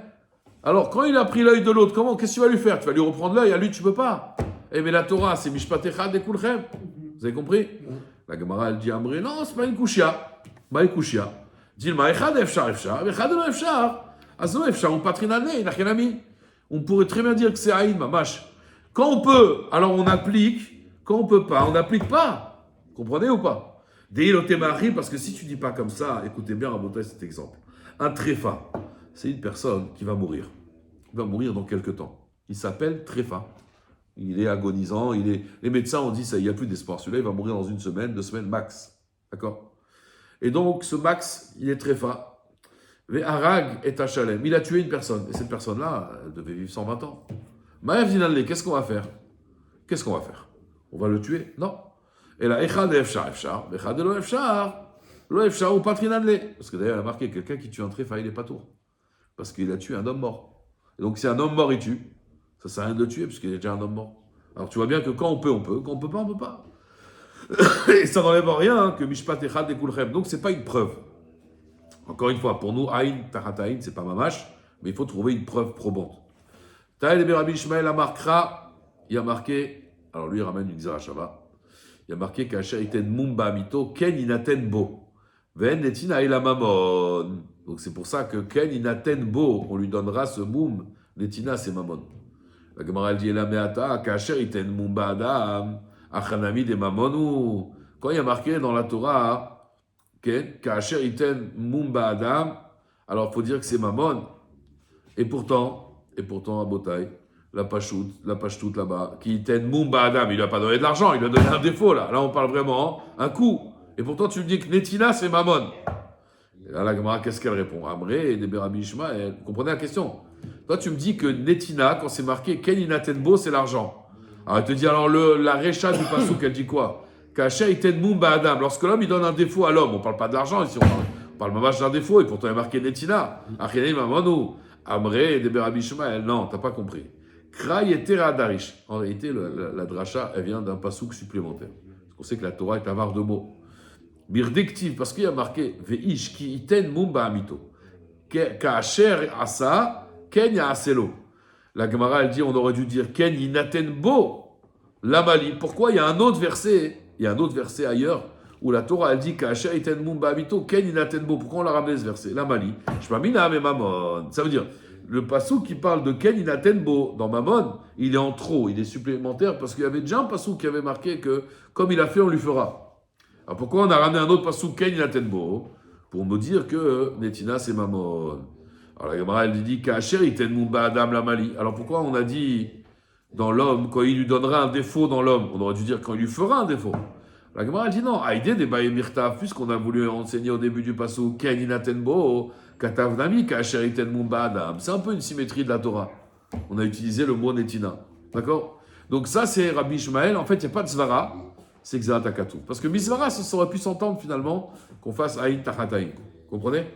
Alors, quand il a pris l'œil de l'autre, qu'est-ce que tu vas lui faire? Tu vas lui reprendre l'œil, à lui, tu peux pas. Eh, mais la Torah, c'est Mishpat Echad de Kulchem. Vous avez compris? La Gemara, elle dit Amré, non, c'est pas une Kushia. Bah, une Kushia. Dilma, Echad Efshar, Echad no Efshar. Azo Efshar, ou Patrinane, il n'a rien à mis. On pourrait très bien dire que c'est Aïn, Mamash. Quand on peut, alors on applique. Quand on peut pas, on n'applique pas. Comprenez ou pas? Déilotémari, parce que si tu dis pas comme ça, écoutez bien, Rabotai, cet exemple. Un tréfa, c'est une personne qui va mourir. Il va mourir dans quelques temps. Il s'appelle tréfa. Il est agonisant, les médecins ont dit ça, il n'y a plus d'espoir. Celui-là, il va mourir dans 1 semaine, 2 semaines max. D'accord? Et donc, ce max, il est tréfa. Harag est Hachalem. Il a tué une personne. Et cette personne-là, elle devait vivre 120 ans. Maïf Dinanle, qu'est-ce qu'on va faire? Qu'est-ce qu'on va faire? On va le tuer? Non. Et là, Echad Efshar, Echad Lo Efshar ou Patrinanle. Parce que d'ailleurs, il a marqué quelqu'un qui tue un tréfa, il n'est pas tour. Parce qu'il a tué un homme mort. Et donc, si un homme mort, il tue, ça sert à rien de le tuer, parce qu'il est déjà un homme mort. Alors, tu vois bien que quand on peut, on peut. Quand on peut pas, on peut pas. Et ça n'enlève rien hein, que Mishpat Echad de Kulchem. Donc, c'est pas une preuve. Encore une fois, pour nous, Aïn, Tahat Aïn, c'est pas mamash, mais il faut trouver une preuve probante. Taïl Rabbi Ishmael Amarkra, il a marqué, alors lui il ramène une Gzera Shava, il a marqué qu'Asher iten Mumba Mito, Ken inaten bo. Ven netina ila mamon. Donc c'est pour ça que Ken inaten bo, on lui donnera ce Mum, netina c'est mamon. La Gemara elle dit, la meata, qu'Asher iten Mumba Adam, achanami de mamonu. Quand il y a marqué dans la Torah, Ka'asher iten mumba adam, alors il faut dire que c'est mamon. Et pourtant, à Botaï, la pashtout là-bas, qui iten mumba adam, il lui a pas donné de l'argent, il lui a donné un défaut là. Là on parle vraiment un coup. Et pourtant tu me dis que Netina c'est mamon. Et là la Gemara qu'est-ce qu'elle répond? Amré et des Rabbi Ishmael, vous comprenez la question? Toi tu me dis que Netina, quand c'est marqué Ken inatenbo, c'est l'argent. Alors elle te dit alors la récha du passouk, elle dit quoi? Kacher iten mumba adam. Lorsque l'homme il donne un défaut à l'homme, on ne parle pas de l'argent ici, on parle mamash d'un défaut, et pourtant il y a marqué Netina. Achene mamonu. Amré de Rabbi Ishmael. Non, t'as pas compris. Krai et Tera Darish. En réalité, la dracha, elle vient d'un pasouk supplémentaire. Parce qu'on sait que la Torah est avare de mots. Birdektiv, parce qu'il y a marqué Veish ki iten mumba amito. Kacher asa, ken ya aselo. La Gemara, elle dit, on aurait dû dire ken inaten bo. L'amali. Pourquoi il y a un autre verset? Il y a un autre verset ailleurs où la Torah elle dit qu'Asher iten mumba amito ken inatenbo. Pourquoi on l'a ramené ce verset? L'amali. Shmamina me mamon. Ça veut dire le passouk qui parle de ken inatenbo dans Mamon, il est en trop, il est supplémentaire parce qu'il y avait déjà un passouk qui avait marqué que comme il a fait, on lui fera. Alors pourquoi on a ramené un autre passouk ken inatenbo? Pour me dire que Netina c'est Mamon. Alors la Gemara elle dit qu'Asher iten mumba adam l'amali. Alors pourquoi on a dit dans l'homme, quand il lui donnera un défaut dans l'homme, on aurait dû dire quand il lui fera un défaut. La Gemara dit non, Aïdé des Baye Mirtav, puisqu'on a voulu enseigner au début du passage, Ken inatenbo, Katav Nami, Kacher iten mumba adam. C'est un peu une symétrie de la Torah. On a utilisé le mot Netina. D'accord? Donc ça, c'est Rabbi Ishmael. En fait, il n'y a pas de Zvara, c'est Gzarat HaKatuv. Parce que Misvara, ça aurait pu s'entendre finalement qu'on fasse Aïn Tachataïn. Vous comprenez?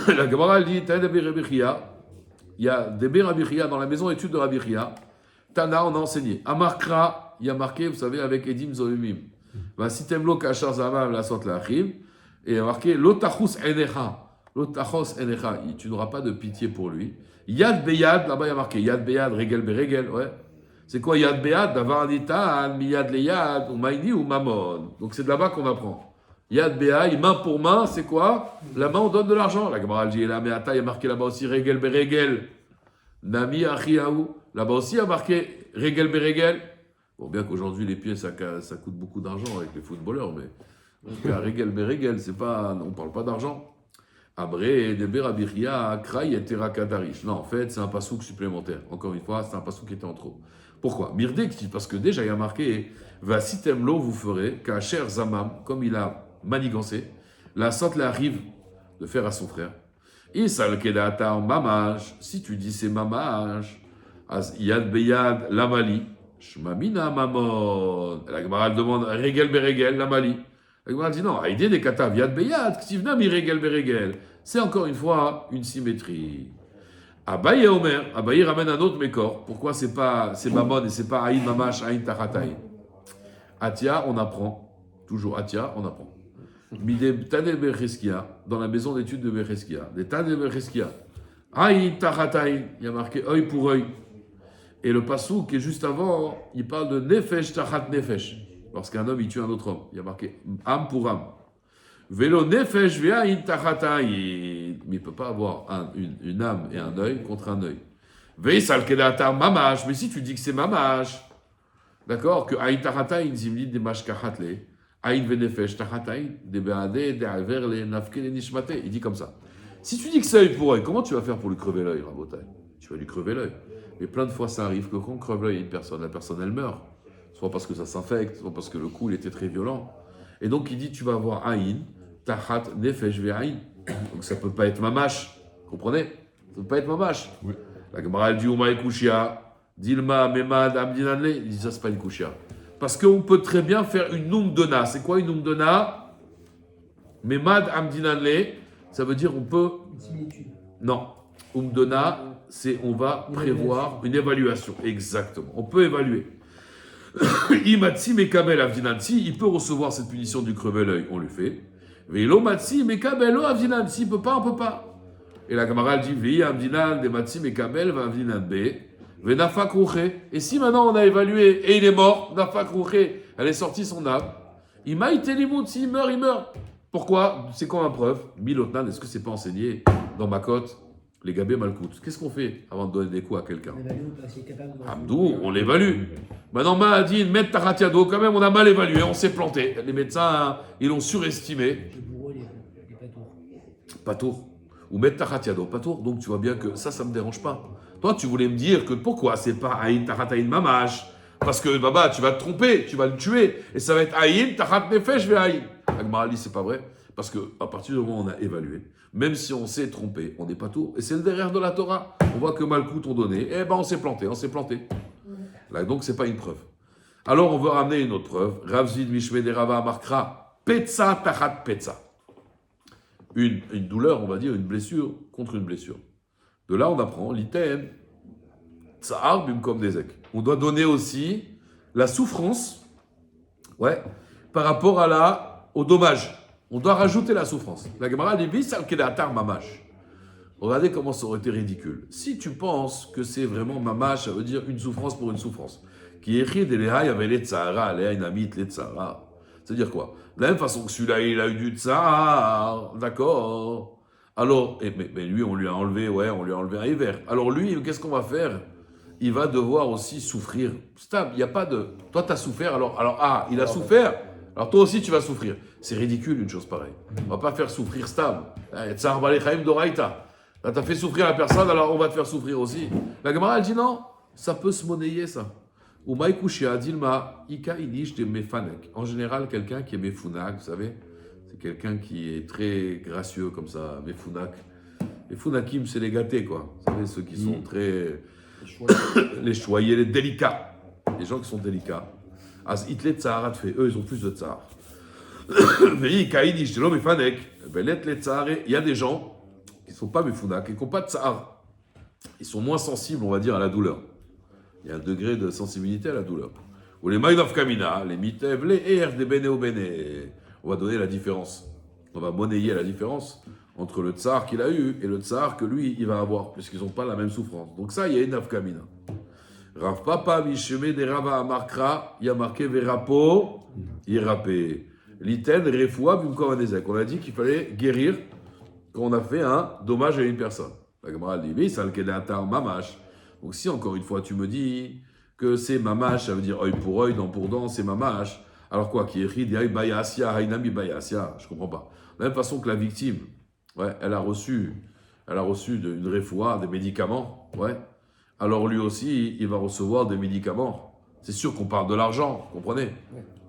La Gemara, elle dit, il y a des Rabbi Chia dans la maison d'études de Rabbi Chia. Tana, on a enseigné. Amarkra, il y a marqué, vous savez, avec Edim Zohumim. Sitemlo kachar zamav la sot la achim. Et il y a marqué Lotachus enecha. Lotachos enecha. Tu n'auras pas de pitié pour lui. Yad beyad, là-bas il y a marqué Yad beyad, regel beregel. Ouais. C'est quoi Yad beyad? Davar anitan, miyad leyad, ou maïni ou mamon. Donc c'est de là-bas qu'on apprend. Yad beyad, main pour main, c'est quoi? La main, on donne de l'argent. La Gemara dit, la meata, il y a marqué là-bas aussi regel beregel. Nami achiaou. Là-bas aussi, il y a marqué Regel Beregel. Bon, bien qu'aujourd'hui, les pieds, ça coûte beaucoup d'argent avec les footballeurs, mais en tout cas, Regel Beregel, on ne parle pas d'argent. Abré, de Berabiria, Krai et Terakadarish. Non, en fait, c'est un passouk supplémentaire. Encore une fois, c'est un passouk qui était en trop. Pourquoi? Mirdek, parce que déjà, il y a marqué Vasitemlo, vous ferez, Kacher Zamam, comme il a manigancé, la sorte arrive de faire à son frère. Isal Kedata en mamage, si tu dis c'est mamage, As yad beyad lamali, shmamina mamon. La Gemara demande regel beregel lamali. La Gemara dit non, aïdé des katav yad beyad, ktivna mi regel beregel. C'est encore une fois une symétrie. Abaye Omer, Abaye ramène un autre mécor. Pourquoi c'est mamon et c'est pas aïn mamash, aïn tachataïn? Atia, on apprend. Toujours Atia, on apprend. Mide Tane Becheskia, dans la maison d'études de Becheskia. Des Tane Becheskia. Aïn tachataïn, il y a marqué œil pour œil. Et le passou qui est juste avant, il parle de nefesh tachat nefesh. Lorsqu'un homme il tue un autre homme, il y a marqué âme pour âme. Velo nefesh ve'ayin tachat ayin. Mais il ne peut pas avoir une âme et un œil contre un œil. Ve'isal kedatar mamash. Mais si tu dis que c'est mamash, d'accord, que ayin tachat ayin zimlit de mashkachatle, ayin ve'nefesh tachat ayin, de be'ade, de aver le nafke le nishmate. Il dit comme ça. Si tu dis que c'est œil pour œil, comment tu vas faire pour lui crever l'œil, Rabotai? Tu vas lui crever l'œil. Mais plein de fois, ça arrive que quand on creve l'œil à une personne, la personne, elle meurt. Soit parce que ça s'infecte, soit parce que le coup, il était très violent. Et donc, il dit, tu vas avoir aïn, tahat, nefesh, ve'aïn. Donc, ça ne peut pas être mamash. Comprenez? Ça ne peut pas être mamash. Oui. La Gemara, elle dit, Uma et Kushia, Dilma, Memad, Amdinanle. Il dit, ça, c'est pas une Kushia. Parce qu'on peut très bien faire une numdona. C'est quoi une numdona? Memad, Amdinanle, ça veut dire on peut. Une similitude. Non. Umdona, c'est on va prévoir une évaluation. Exactement. On peut évaluer. Imatsi mekabel avdinansi, il peut recevoir cette punition du crever l'œil, on lui fait. Velo matsi mekabel avdinansi, il peut pas, on peut pas. Et la Gemara dit vi avdinan de matsi mekabel va avdinan b, ve nafak ruche. Et si maintenant on a évalué et il est mort, nafak ruche, elle est sortie son âme. Imaïte limut, s'il meurt, il meurt. Pourquoi? C'est quoi ma preuve? Milotnan, est-ce que c'est pas enseigné dans ma cote? Les gabés malkout. Qu'est-ce qu'on fait avant de donner des coups à quelqu'un? On évalue parce qu'il est capable de. Abdou, on l'évalue. Maintenant, Mahadine, Met Taratiado, quand même, on a mal évalué, on s'est planté. Les médecins, ils l'ont surestimé. Le bourreau, il est pas tour. Pas tour. Ou Met Taratiado, pas tour. Donc, tu vois bien que ça me dérange pas. Toi, tu voulais me dire que pourquoi c'est pas Aïn Tarataïn Mamash? Parce que, Baba, tu vas te tromper, tu vas le tuer. Et ça va être Aïn Tarat Nefesh ve Aïn. Agmara dit, c'est pas vrai. Parce qu'à partir du moment où on a évalué, même si on s'est trompé, on n'est pas tour. Et c'est le derrière de la Torah. On voit que Malkout ont donné. Eh ben, on s'est planté. Là, donc, c'est pas une preuve. Alors, on veut ramener une autre preuve. Ravzid Mishme de Rava Markra. Petza Tachat Petza. Une douleur, on va dire, une blessure contre une blessure. De là, on apprend l'iten. Tsahar Bimkom Dezek. On doit donner aussi la souffrance, ouais, par rapport au dommage. On doit rajouter la souffrance. La Gemara dit Visal Kedatar Mamash. Regardez comment ça aurait été ridicule. Si tu penses que c'est vraiment mamash, ça veut dire une souffrance pour une souffrance. Qui écrit des Léhaï avec les Tzahara, les Haïnamit, les Tzahara. C'est-à-dire quoi? De la même façon que celui-là, il a eu du Tzahar, d'accord. Alors, mais lui, on lui a enlevé un hiver. Alors lui, qu'est-ce qu'on va faire? Il va devoir aussi souffrir. Stable, il n'y a pas de. Toi, tu as souffert, il a souffert. Alors toi aussi, tu vas souffrir. C'est ridicule, une chose pareille. On ne va pas faire souffrir stable. Tsahar Balechaim Doraïta. Là, tu as fait souffrir la personne, alors on va te faire souffrir aussi. La Gemara, elle dit non, ça peut se monnayer, ça. Ou Maïkouchia, Dilma, Ika Inish de Mefanek. En général, quelqu'un qui est Mefunak, vous savez, c'est quelqu'un qui est très gracieux comme ça, Mefunak. Les Funakim, c'est les gâtés, quoi. Vous savez, ceux qui sont très. Les choyés, les délicats. Les gens qui sont délicats. As Hitler Tsaharat fait, eux, ils ont plus de tsahar. Mais Ika Inish de Mefanek, il y a des gens qui ne sont pas Mefunak et qui n'ont pas de tsahar. Ils sont moins sensibles, on va dire, à la douleur. Il y a un degré de sensibilité à la douleur. Ou les Maïdov Kamina, les Mitev, les Er, des Bene ou Bene. On va donner la différence. On va monnayer la différence entre le tsar qu'il a eu et le tsar que lui, il va avoir, puisqu'ils n'ont pas la même souffrance. Donc ça, il y a une Nafkamina. Rav Papa, Misheme, des Rava Amarkra, il y a marqué Verapo, Irapé. Liten, Refoua, Bimkom Anezek. On a dit qu'il fallait guérir quand on a fait un dommage à une personne. La Gemara dit, ça le kedatar mamash. Donc si encore une fois tu me dis que c'est mamash, ça veut dire œil pour œil, dent pour dent, c'est mamash. Alors quoi, qui écrit bayasia, hainami bayasia, je comprends pas. De la même façon que la victime, ouais, elle a reçu une refoua, des médicaments, ouais. Alors lui aussi, il va recevoir des médicaments. C'est sûr qu'on parle de l'argent, comprenez?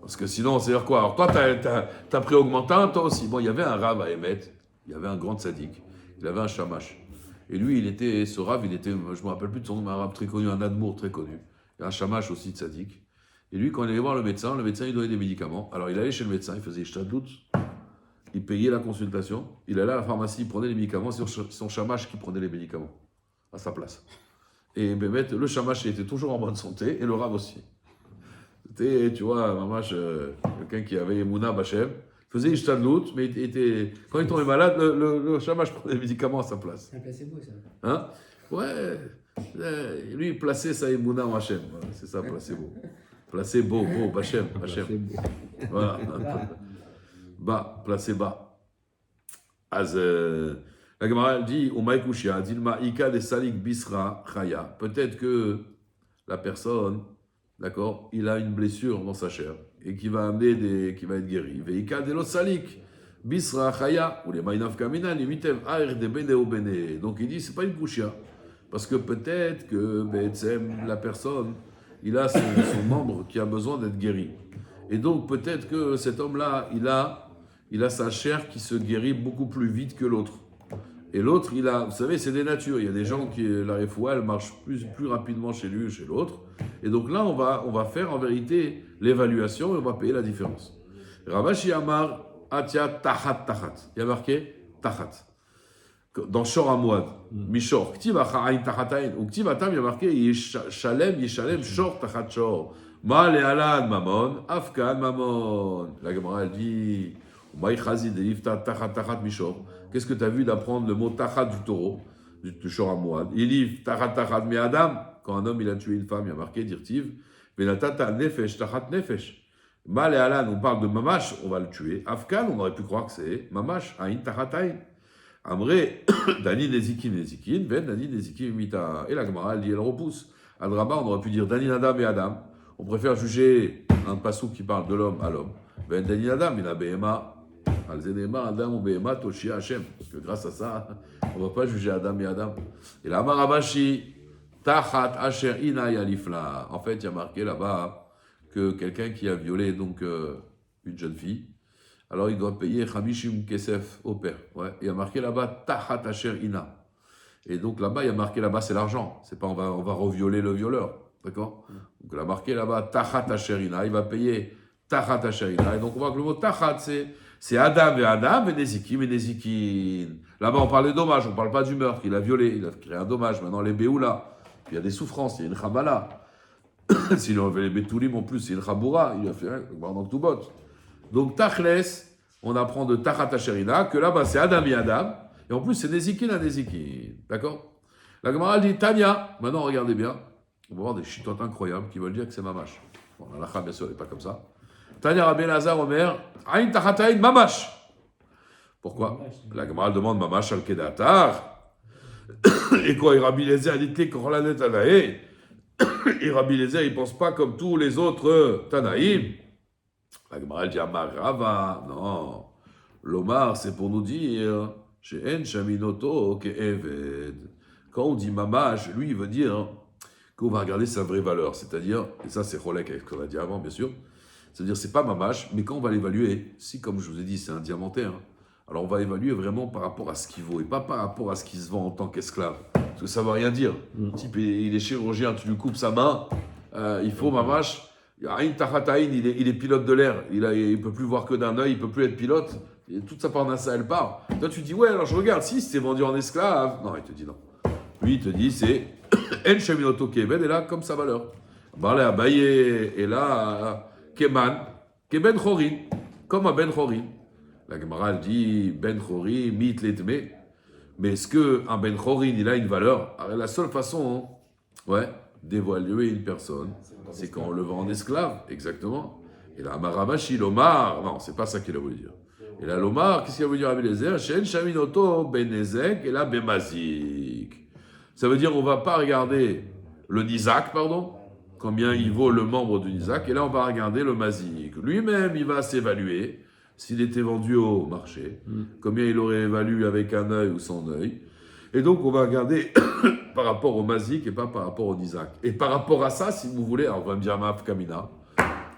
Parce que sinon, c'est-à-dire quoi? Alors toi, t'as pris augmentant, toi aussi. Bon, il y avait un rave à Emet, il y avait un grand sadique, il avait un shamash. Et lui, ce rave, je ne me rappelle plus de son nom, mais un rave très connu, un admour très connu. Il y a un shamash aussi de sadique. Et lui, quand il allait voir le médecin, il donnait des médicaments. Alors il allait chez le médecin, il faisait shtadlout, il payait la consultation, il allait à la pharmacie, il prenait les médicaments, c'est son shamash qui prenait les médicaments à sa place. Et Bémet, le shamash était toujours en bonne santé, et le rave aussi. C'était, tu vois, mamash, quelqu'un qui avait Mouna Bachem, faisait Ishtadlout, mais quand il tombait malade, le shamash prenait les médicaments à sa place. C'est un placebo, ça. Hein? Ouais. Lui, placer sa émouna en Hachem. Voilà, c'est ça, placer beau. Placer beau, Hachem. C'est beau. Voilà. Bas, placer bas. Az, la Gemara elle dit, Umaikushia, Dilma Ika de Salik Bisra Chaya. Peut-être que la personne, d'accord, il a une blessure dans sa chair et qui va être guéri. Veika de lo Salik Bisra Chaya, ou les Maïnaf Kamina, les Mitev Air de Bene ou Bene. Donc il dit, c'est pas une Kushia. Parce que peut-être que la personne, il a son membre qui a besoin d'être guéri. Et donc peut-être que cet homme-là, il a sa chair qui se guérit beaucoup plus vite que l'autre. Et l'autre, vous savez, c'est des natures. Il y a des gens qui, la refoua, elle marche plus rapidement chez lui ou chez l'autre. Et donc là, on va faire en vérité l'évaluation et on va payer la différence. Ravashi Amar, Atia Tachat. Il y a marqué Tachat. Dans Shor Amouad, Mishor, Ktiv Achaïn Tachatain, ou Ktiv Atam, il y a marqué Yeshalem, Shor Tachat Shor. Ma le Alan Mamon, Afkan Mamon. La Gemara elle dit, Maï Chazid, Elifta Tachat Tachat Mishor. Qu'est-ce que tu as vu d'apprendre le mot Tachat du taureau, du Shor Amouad? Elif Tachat Tachat Mi Adam, quand un homme il a tué une femme, il y a marqué Dirtiv, Venatata Nefesh Tachat Nefesh. Ma le Alan, on parle de Mamash, on va le tuer. Afkan, on aurait pu croire que c'est Mamash, Aïn Tachatain. Amré, Dani Nezikin, Ben Dani Nezikin Mita. Et la Gemara, elle dit, elle repousse. Al-Rabba, on aurait pu dire Dani Adam et Adam. On préfère juger un passouk qui parle de l'homme à l'homme. Ben Dani Adam, il a Behema. Al-Zedema, Adam ou Behema, Toshia Hashem. Parce que grâce à ça, on ne va pas juger Adam et Adam. Et la Marabashi, Tachat Asher Ina Yalifla. En fait, il y a marqué là-bas que quelqu'un qui a violé donc une jeune fille, alors il doit payer Chamishim Kesef au père. Ouais. Il y a marqué là-bas Tachat Asher Ina. Et donc là-bas, il y a marqué là-bas, c'est l'argent. C'est pas on va revioler le violeur. D'accord? Donc il a marqué là-bas Tachat Asher Ina. Il va payer Tachat Asher Ina. Et donc on voit que le mot Tachat, c'est Adam et Adam et Nezikim et Nezikin. Là-bas, on parle des dommages, on ne parle pas du meurtre. Il a violé, il a créé un dommage. Maintenant, les Béoula, il y a des souffrances, il y a une Chabala. S'il a enlevé les Betoulim en plus, c'est une Chaboura. Il a fait un Ktoubot. Donc, Tachles, on apprend de Tachat Asherina, que là-bas c'est Adam et Adam, et en plus c'est Nezikin à Nezikin. D'accord? La Gemara dit Tanya, maintenant regardez bien, on va voir des chitotes incroyables qui veulent dire que c'est Mamash. Bon, la lacha, bien sûr, elle n'est pas comme ça. Tanya Rabbi Lazar Omer, Aïn Tachataïn Mamash. Pourquoi? La Gemara demande Mamash al Kedatar. Et quoi, et Rabbi Lézer a dit que Korlanet Anaï. Et Rabbi Lézer, il ne pense pas comme tous les autres Tanaïm. La Gemara dit Amar Rava, non. L'Omar, c'est pour nous dire She'en Shaminoto Ke'eved. Quand on dit Mamash, lui, il veut dire qu'on va regarder sa vraie valeur. C'est-à-dire, et ça c'est Cholek avec ce qu'on a dit avant, bien sûr. C'est-à-dire, c'est pas Mamash, mais quand on va l'évaluer, si, comme je vous ai dit, c'est un diamantaire, alors on va évaluer vraiment par rapport à ce qu'il vaut et pas par rapport à ce qu'il se vend en tant qu'esclave. Parce que ça ne veut rien dire. Le type, il est chirurgien, tu lui coupes sa main, il faut Mamash. Aïn Tachataïn, il est pilote de l'air, il ne peut plus voir que d'un œil, il ne peut plus être pilote, et toute sa parnassa, elle part. Toi, tu dis, ouais, alors je regarde, si c'était vendu en esclave. Non, il te dit non. Lui, il te dit, c'est En Sheminoto Keben, et là, comme sa valeur. Barlé Abaye, et là, Keman, Keben Chorin, comme un Ben Chorin. La Gemara, elle dit, Ben Chorin, mit letme. Mais est-ce qu'un Ben Chorin, il a une valeur? Alors, la seule façon, d'évaluer une personne, c'est quand on le vend en esclave, exactement. Et là, Marabashi, l'Omar, non, c'est pas ça qu'il a voulu dire. Et là, l'Omar, qu'est-ce qu'il a voulu dire à Abelezer? Shen Shaminoto Benezek et là, Bemazik. Ça veut dire, on va pas regarder le Nizak, combien il vaut le membre du Nizak, et là, on va regarder le Mazik. Lui-même, il va s'évaluer, s'il était vendu au marché, combien il aurait évalué avec un œil ou sans œil. Et donc, on va regarder par rapport au Mazik et pas par rapport au Nizak. Et par rapport à ça, si vous voulez, alors on va me dire Afkamina,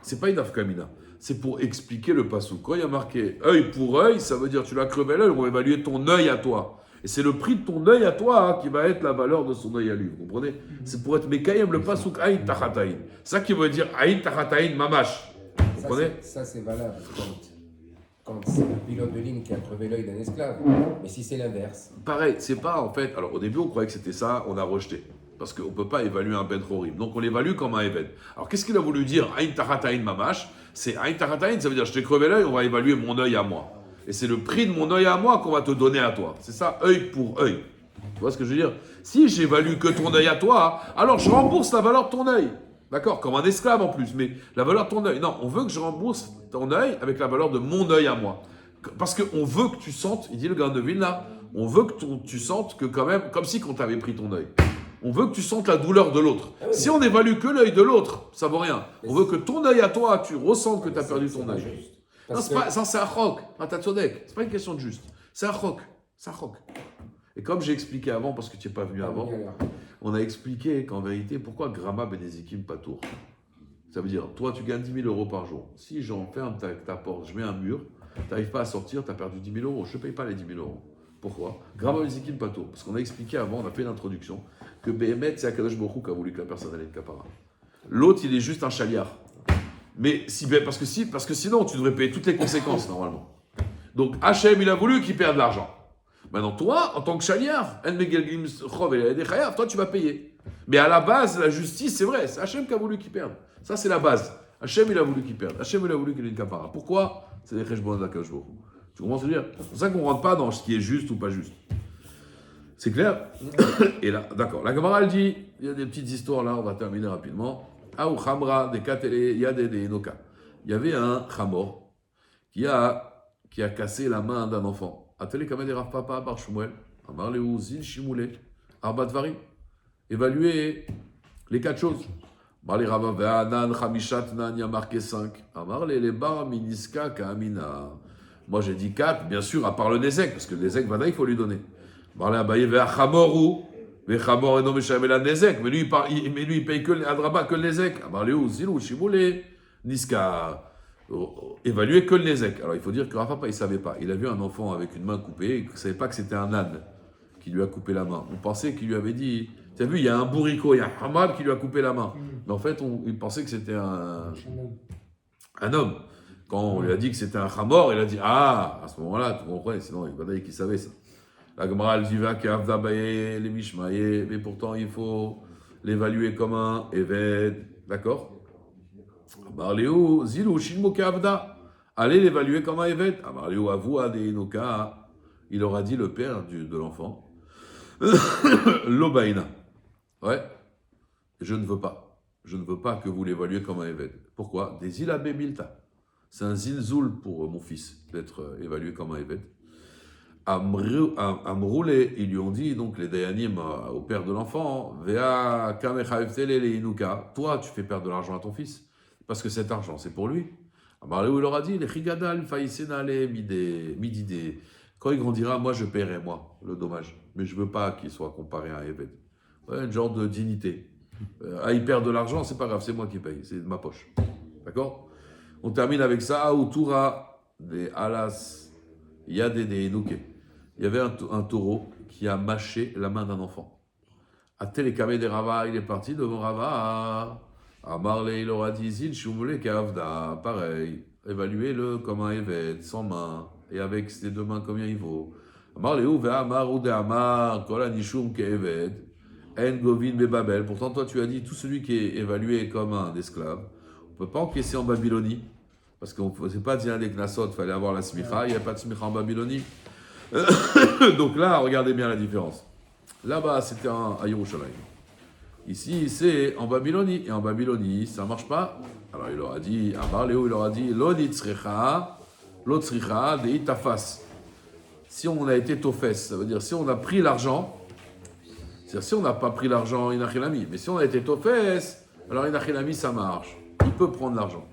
c'est pas une Afkamina, c'est pour expliquer le passou. Quand il y a marqué œil pour œil, ça veut dire tu l'as crevé l'œil, on va évaluer ton œil à toi. Et c'est le prix de ton œil à toi qui va être la valeur de son œil à lui. Vous comprenez? C'est pour être Mekayem le passou Aïn Tachataïn. C'est ça qui veut dire Aïn Tachataïn Mamash. Vous comprenez? Ça, c'est valable quand c'est un pilote de ligne qui a crevé l'œil d'un esclave. Mais si c'est l'inverse. Pareil, c'est pas en fait. Alors au début, on croyait que c'était ça, on a rejeté. Parce qu'on ne peut pas évaluer un Ben Chorim. Donc on l'évalue comme un Eved. Alors qu'est-ce qu'il a voulu dire Aïn Tachataïn Mamash? C'est Aïn Tachataïn, ça veut dire je t'ai crevé l'œil, on va évaluer mon œil à moi. Et c'est le prix de mon œil à moi qu'on va te donner à toi. C'est ça, œil pour œil. Tu vois ce que je veux dire? Si j'évalue que ton œil à toi, alors je rembourse la valeur de ton œil. D'accord? Comme un esclave en plus, mais la valeur de ton œil. Non, on veut que je rembourse ton œil avec la valeur de mon œil à moi. Parce qu'on veut que tu sentes, il dit le gars de ville là, on veut que tu sentes que quand même, comme si on t'avait pris ton œil. On veut que tu sentes la douleur de l'autre. Ah oui, Si on évalue que l'œil de l'autre, ça vaut rien. On veut que ton œil à toi, tu ressentes que tu as perdu ton œil. Non, Parce c'est pas, ça, c'est un choc. C'est pas une question de juste. C'est un choc. C'est un choc. Et comme j'ai expliqué avant, parce que tu n'es pas venu avant, on a expliqué qu'en vérité, pourquoi Grama Benezikim Patour? Ça veut dire, toi, tu gagnes 10 000 euros par jour. Si j'enferme ta porte, je mets un mur, tu n'arrives pas à sortir, tu as perdu 10 000 euros. Je ne paye pas les 10 000 euros. Pourquoi? Grama Benezikim Patour. Parce qu'on a expliqué avant, on a fait l'introduction, que Behemet, c'est Akadosh Baruch Hu qui a voulu que la personne ait une capara. L'autre, il est juste un chaliard. Mais parce que sinon, tu devrais payer toutes les conséquences, normalement. Donc, Hachem, il a voulu qu'il perde de l'argent. Maintenant, toi, en tant que chaliard, toi, tu vas payer. Mais à la base, la justice, c'est vrai, c'est Hachem qui a voulu qu'il perde. Ça, c'est la base. Hachem, il a voulu qu'il perde. Hachem, il a voulu qu'il ait une capara. Pourquoi? C'est les cheshbon d'Akadosh Baruch Hu. Tu comprends ce que je veux dire? C'est pour ça qu'on ne rentre pas dans ce qui est juste ou pas juste. C'est clair? Et là, d'accord. La Gemara, elle dit, il y a des petites histoires là, on va terminer rapidement. Aou Khamra, des Katele, il y a des Enoka. Il y avait un Khamor qui a cassé la main d'un enfant. Atele Kamede Rav Papa Bar Shmuel, Amar Leou Zin Shimoule, Arbat Vari. Évaluer les 4 choses. Amar le Rava Ve'anan Khamishat Nan, il y a marqué 5. Amar le Bar Miniska Kamina. Moi j'ai dit 4, bien sûr, à part le Nezek, parce que le Nezek, il faut lui donner. Amar le Abaye Ve'achamorou. Ve'chamor eno meshamel Nezek. Mais lui, il paye que Adraba, que le Nezek. Amar Leou Zin Shimoule, Niska. Évaluer que le Nezek. Alors il faut dire que Rav Papa il ne savait pas. Il a vu un enfant avec une main coupée et il ne savait pas que c'était un âne qui lui a coupé la main. On pensait qu'il lui avait dit, tu as vu, il y a un bourrico, il y a un hamad qui lui a coupé la main. Mais en fait, il pensait que c'était un homme. Quand on lui a dit que c'était un chamor, il a dit, ah, à ce moment-là, tu comprenais, sinon il fallait qu'il savait ça. La Gemara, elle dit, les mishmaye, mais pourtant il faut l'évaluer comme un éved, d'accord? Amarléou, zilou, shinmoke avda. Allez l'évaluer comme un évêque. Amarléou, avou, adéinoka. Il aura dit le père de l'enfant. Lobaïna. Ouais. Je ne veux pas. Je ne veux pas que vous l'évaluiez comme un évêque. Pourquoi? Des ilabé milta. C'est un zilzoul pour mon fils d'être évalué comme un évêque. Amroulé, ils lui ont dit, donc les Dayanim au père de l'enfant, Vea kamechaeftele le inuka. Toi, tu fais perdre de l'argent à ton fils. Parce que cet argent, c'est pour lui. Amarléou, il leur a dit, les chigadal faïsenale midide. Quand il grandira, moi, je paierai, moi, le dommage. Mais je ne veux pas qu'il soit comparé à un évêque. Ouais, un genre de dignité. Il perd de l'argent, c'est pas grave, c'est moi qui paye, c'est de ma poche. D'accord? On termine avec ça. Outoura, des alas, yade des nouké. Il y avait un taureau qui a mâché la main d'un enfant. À Télékamé des Rava, il est parti devant Rava. Amarle, il aura dit Zil Shumule Kavda, pareil, évaluez-le comme un évêque, sans main, et avec ses 2 mains, combien il vaut. Amarle, ouve Amar, ou de Amar, Kola Nishum Kevet, En Govin Bebabel. Pourtant, toi, tu as dit tout celui qui est évalué comme un esclave, on ne peut pas encaisser en Babylonie, parce qu'on ne faisait pas dire des Knassot, il fallait avoir la smicha, il n'y a pas de smicha en Babylonie. Donc là, regardez bien la différence. Là-bas, c'était à Yerushalayim. Ici, c'est en Babylonie. Et en Babylonie, ça ne marche pas. Alors, il leur a dit, Amarléo, il leur a dit, L'otzricha de itafas. Si on a été tofes, ça veut dire si on a pris l'argent, c'est-à-dire si on n'a pas pris l'argent, inachilami. Mais si on a été tofes, alors inachilami, ça marche. Il peut prendre l'argent.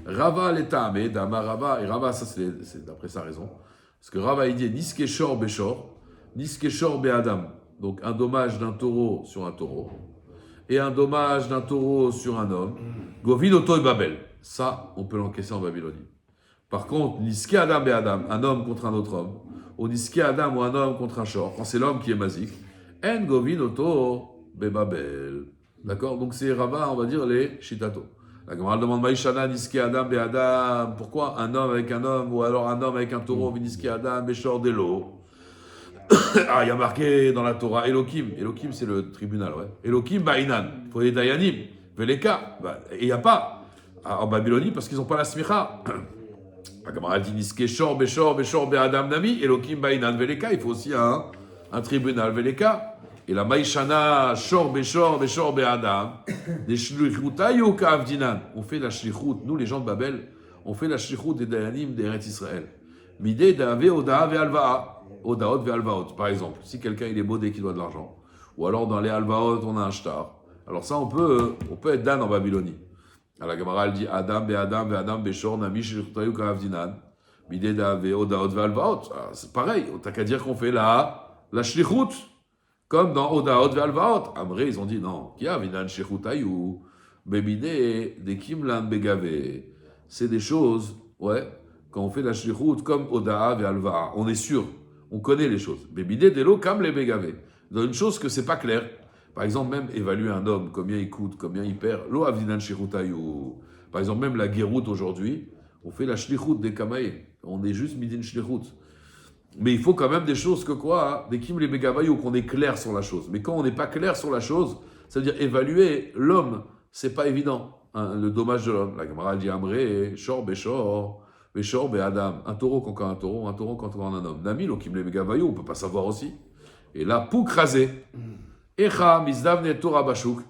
Rava l'etame, Dama Rava, et Rava, ça c'est d'après sa raison. Parce que Rava, il dit, Niskeshor Beshor, Niskeshor Be'adam. Donc, un dommage d'un taureau sur un taureau. Et un dommage d'un taureau sur un homme, Govin Oto et Babel. Ça, on peut l'encaisser en Babylonie. Par contre, Niske Adam et Adam, un homme contre un autre homme, ou Niske Adam ou un homme contre un shor, quand c'est l'homme qui est mazik, En Govin Oto be Babel. D'accord? Donc c'est Rava, on va dire les Shitato. La Gemara demande Maïshana, Niske Adam be Adam. Pourquoi un homme avec un homme, ou alors un homme avec un taureau, Niske Adam be shor de l'eau? Ah, il y a marqué dans la Torah Elohim. Elohim, c'est le tribunal, ouais. Elohim, Ba'inan. Il faut les Dayanim. Veleka. Et il n'y a pas en Babylonie parce qu'ils n'ont pas la smicha. La Gemara dit Niske Shor, Beshor, Beshor, Be'adam Nami. Elohim, Ba'inan, Veleka. Il faut aussi un un tribunal veleka. Et la maïshana, shor be'adam, des shlichutayu ka'avdinan. On fait la shlichut, nous les gens de Babel, on fait la shlichut des dayanim d'Eretz Israël. Midé d'ave oda ve'alva'a, odaot ve'alvaot. Par exemple, si quelqu'un il est bodé qui doit de l'argent, ou alors dans les alvaot on a un shtar. Alors ça on peut être dan en Babylonie. Alors la Gemara elle dit Adam ve'adam be'shor nami shlichutayu ka'avdinan. Midé d'ave odaot ve'alvaot. C'est pareil, t'as qu'à dire qu'on fait la shlichut. Comme dans Odaot ve'alvaot. Amré, ils ont dit non. Kia vinan shechutayu, bebide de kimlan begave. C'est des choses, ouais, quand on fait la shlichut comme Odaa ve'alva'a. On est sûr, on connaît les choses. Bebide de lo kam le begave. Dans une chose que c'est pas clair. Par exemple, même évaluer un homme, combien il coûte, combien il perd. Lo avinan shechutayu. Par exemple, même la guéroute aujourd'hui, on fait la shlichut des kamaï. On est juste midin shlichut. Mais il faut quand même des choses que quoi, des kim les begavaï, ou qu'on est clair sur la chose. Mais quand on n'est pas clair sur la chose, ça veut dire évaluer l'homme, c'est pas évident, hein, le dommage de l'homme. La Gemara dit Amré, shor beshor be'adam. Un taureau contre un taureau contre un homme. Namil, au kim les begavaï, on peut pas savoir aussi. Et là, pouk rasé, echa mizdavne torah bashuk.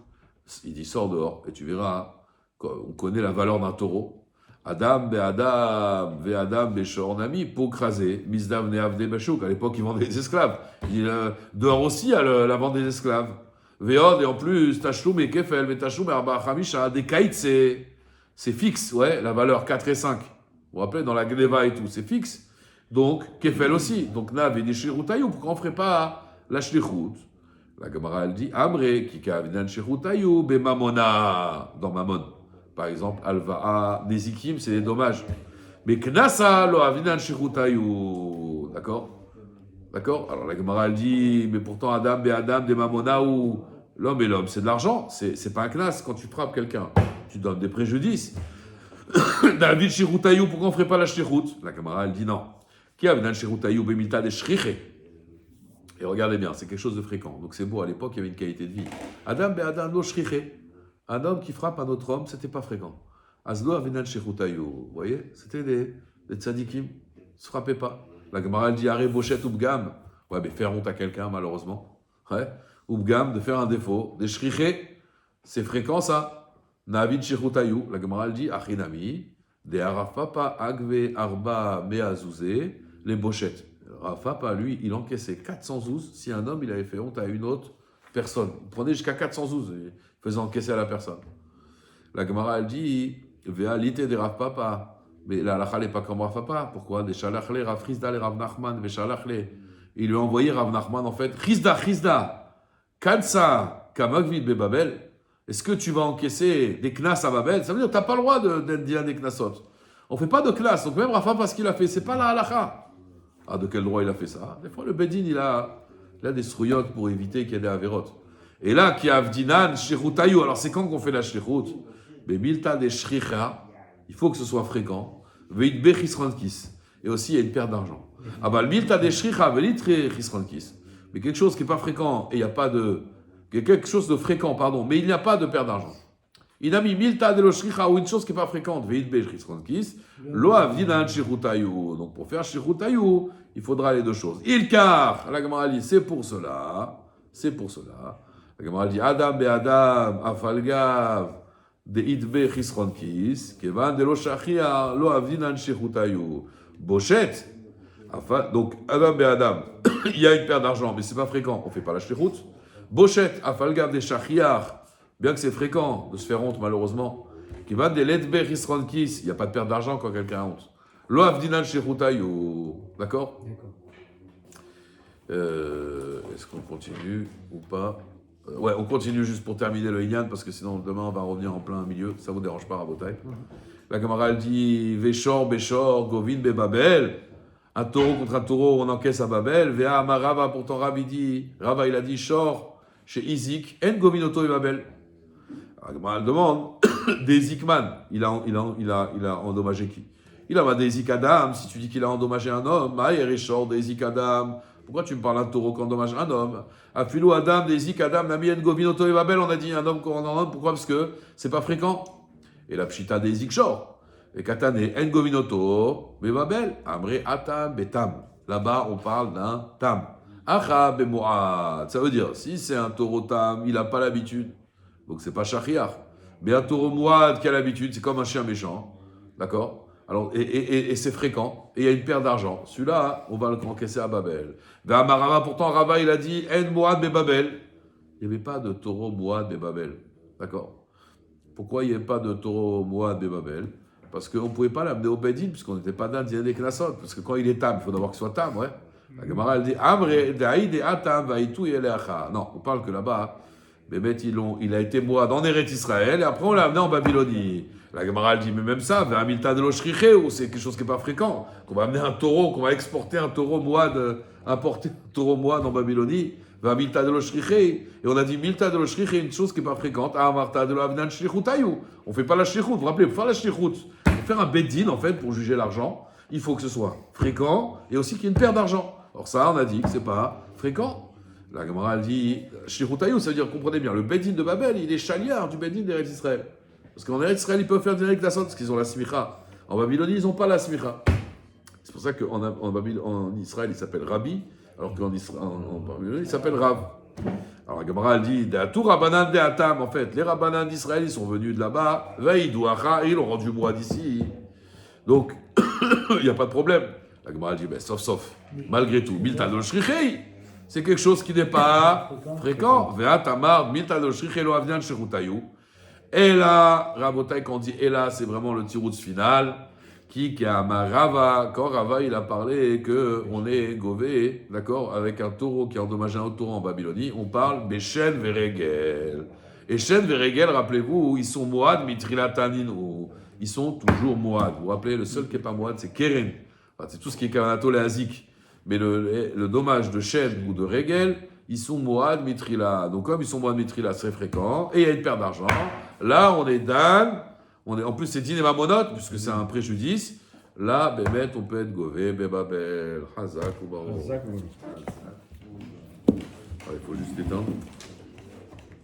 Il dit sors dehors et tu verras, on connaît la valeur d'un taureau. Adam ve'adam beshor nami pour craser misdav neavde bashuk. À l'époque, ils vendaient des esclaves. Il dit dehors aussi à la vente des esclaves. Ve'od et en plus tachloum et kefel ve'tachloum et arba chamisha des kaïts c'est fixe, ouais, la valeur 4 et 5. Vous vous rappelez dans la gleva et tout, c'est fixe. Donc kefel aussi. Donc nav et deshirutayu. Pourquoi on ferait pas la shlichut? La Gemara elle dit amre kika vinan shirutayu be mamona dans mamon. Par exemple, alva'a, nezikim, c'est des dommages. Mais knasa lo avinan shirutayu. D'accord? D'accord? Alors la Gemara elle dit, mais pourtant Adam des mamona ou l'homme et l'homme, c'est de l'argent. C'est pas un knas quand tu frappes quelqu'un. Tu donnes des préjudices. David shirutayu, pourquoi on ferait pas la shirut? La Gemara elle dit non. Qui avinan shirutayu bemilta de shriche. Et regardez bien, c'est quelque chose de fréquent. Donc c'est beau, à l'époque, il y avait une qualité de vie. Adam lo shriche. Un homme qui frappe un autre homme, c'était pas fréquent. Azlo avinan shechutayu, vous voyez, c'était des tzadikim, ils se frappaient pas. La Gemara dit arrêt bochet ubgam, ouais, mais faire honte à quelqu'un malheureusement, ouais, ubgam de faire un défaut, des shriché, c'est fréquent ça. Navid shechutayu, la Gemara dit achinami, des arafapa agve arba meazouze, les bochettes. Rafapa lui, il encaissait 400 zouz si un homme il avait fait honte à une autre personne. Il prenait jusqu'à 400 zouz. Faisant encaisser à la personne. La Gemara elle dit Ve'alite de Rav Papa. Mais la halakha n'est pas comme Rav Papa. Pourquoi? Des shalachle, Rav Chizda, les Rav Nachman, des shalachle. Il lui a envoyé Rav Nachman en fait Chizda, Kansa, Kamagvid be Babel. Est-ce que tu vas encaisser des knas à Babel? Ça veut dire que tu n'as pas le droit d'être dire des knasot. On ne fait pas de knas. Donc même Rav Papa, ce qu'il a fait, c'est pas la halakha. Ah, de quel droit il a fait ça? Des fois, le Bedin, il a des strouillottes pour éviter qu'il y ait des avérotes. Et là, qui a avdinan, shechutayu. Alors, c'est quand qu'on fait la shechut? Mais milta des shricha, il faut que ce soit fréquent. Veitbe chisrankis. Et aussi, il y a une perte d'argent. Ah bah, le milta des shricha, velitre chisrankis. Mais quelque chose qui n'est pas fréquent, et il n'y a pas de. Quelque chose de fréquent, pardon, mais il n'y a pas de perte d'argent. Il a mis milta de lo shricha, ou une chose qui n'est pas fréquente, veitbe chisrankis, lo avdinan shechutayu. Donc, pour faire shechutayu, il faudra les deux choses. Ilkar, la Gemara dit, c'est pour cela. La Gemara dit Adam be'adam afalgav de idbe chisronkis kevan de lo shachia lo avdinan shechutayu bochet. Donc Adam be'adam, il y a une perte d'argent, mais c'est pas fréquent, on fait pas la shechut. Bochet afalgav de shachiar, bien que c'est fréquent de se faire honte malheureusement. Kevan de l'idbe chisronkis, il n'y a pas de perte d'argent quand quelqu'un a honte. Lo avdinan shechutayu, d'accord? Est-ce qu'on continue ou pas? Ouais, on continue juste pour terminer le Inyan, parce que sinon demain on va revenir en plein milieu. Ça vous dérange pas, Rabotai? La Gemara elle dit Veshor, Govin, Babel. Un taureau contre un taureau, on encaisse à Babel. Vea Amarava, pourtant Rav il a dit Shor, chez Izik, En Govinoto et Babel. La Gemara elle demande des Zikman. Il a endommagé qui? Il a des Zik Adam. Si tu dis qu'il a endommagé un homme, Maïr et Shor, des Zik Adam. Pourquoi tu me parles d'un taureau qui endommage un homme? Afilou Adam, des Zik Adam, Nami En Govinoto et Babel, on a dit un homme qu'on en homme. Pourquoi? Parce que c'est pas fréquent. Et la Pshita des Zik Shor. Et Katane, En Govinoto, mais Babel, Amre Atam, Betam. Là-bas, on parle d'un Tam. Acha bemoad. Ça veut dire, si c'est un taureau tam, il n'a pas l'habitude. Donc c'est pas shachiach. Mais un taureau moad qui a l'habitude, c'est comme un chien méchant. D'accord? Alors, et c'est fréquent. Et il y a une paire d'argent. Celui-là, on va le encaisser à Babel. Rava, pourtant, Rava, il a dit En moad be Babel. Il n'y avait pas de taureau moad be Babel. D'accord? Pourquoi il n'y avait pas de taureau moad be Babel? Parce qu'on ne pouvait pas l'amener au Bedin, puisqu'on n'était pas dans le des Knassot. Parce que quand il est tam, il faut d'abord qu'il soit tam, ouais. La Gemara, elle dit Amre daïd atam vaitu yeleacha. Non, on parle que là-bas, Bémet, il a été moad en Eretz Israël, et après on l'a amené en Babylonie. La Gemara, elle dit, mais même ça, vers Milta de l'Oshriché, ou c'est quelque chose qui n'est pas fréquent, qu'on va amener un taureau, qu'on va exporter un taureau moad, importer un taureau moad en Babylonie, vers Milta de l'Oshriché. Et on a dit, Milta de l'Oshriché, une chose qui n'est pas fréquente. Ah, Marta de l'Avnan Shlichutayou. On ne fait pas la Shlichut, vous vous rappelez, pour faire la Shlichut, pour faire un Beddin, en fait, pour juger l'argent, il faut que ce soit fréquent, et aussi qu'il y ait une paire d'argent. Alors ça, on a dit que c'est pas fréquent. La Gemara, elle dit, Shlichutayou, ça veut dire, comprenez bien, le Beddin de Babel, il est chaliard du Beddin d'Eretz Israël. Parce qu'en Eretz Israël, ils peuvent faire direct la sorte parce qu'ils ont la smicha. En Babylonie, ils n'ont pas la smicha. C'est pour ça qu'en Israël, il s'appelle Rabbi, alors qu'en Babylonie, il s'appelle Rav. Alors la Gemara, elle dit, D'atu Rabbanan de Atam, en fait, les Rabbanan d'Israël, ils sont venus de là-bas, Vaïdou Acha, ils l'ont rendu moi d'ici. Donc, il n'y a pas de problème. La Gemara, elle dit, ben, sauf, malgré tout, Milta de Shrichei, c'est quelque chose qui n'est pas fréquent. Ve'atamar, Milta de Shrichei lo avnian shirutayou. Et là, Rabotai, quand on dit et là, c'est vraiment le tiroutz final, qui a Rava, quand Rava il a parlé qu'on est gové, d'accord, avec un taureau qui a endommagé un taureau en Babylonie, on parle Beshen Veregel. Et Shen Veregel, rappelez-vous, ils sont Moad Mitrilataninu. Ils sont toujours Moad. Vous vous rappelez, le seul qui n'est pas Moad, c'est Keren. Enfin, c'est tout ce qui est Karanato et Azik. Mais le dommage de Shen ou de Regel, ils sont Moad Mitrila. Donc, comme ils sont Moad Mitrila, c'est fréquent, et il y a une paire d'argent. Là, on est Dan. En plus, c'est Din et Mamonot, puisque c'est un préjudice. Là, Bémet, on peut être Gové, Bébabel, Hazak ou Baro. Hazak, Il faut juste éteindre.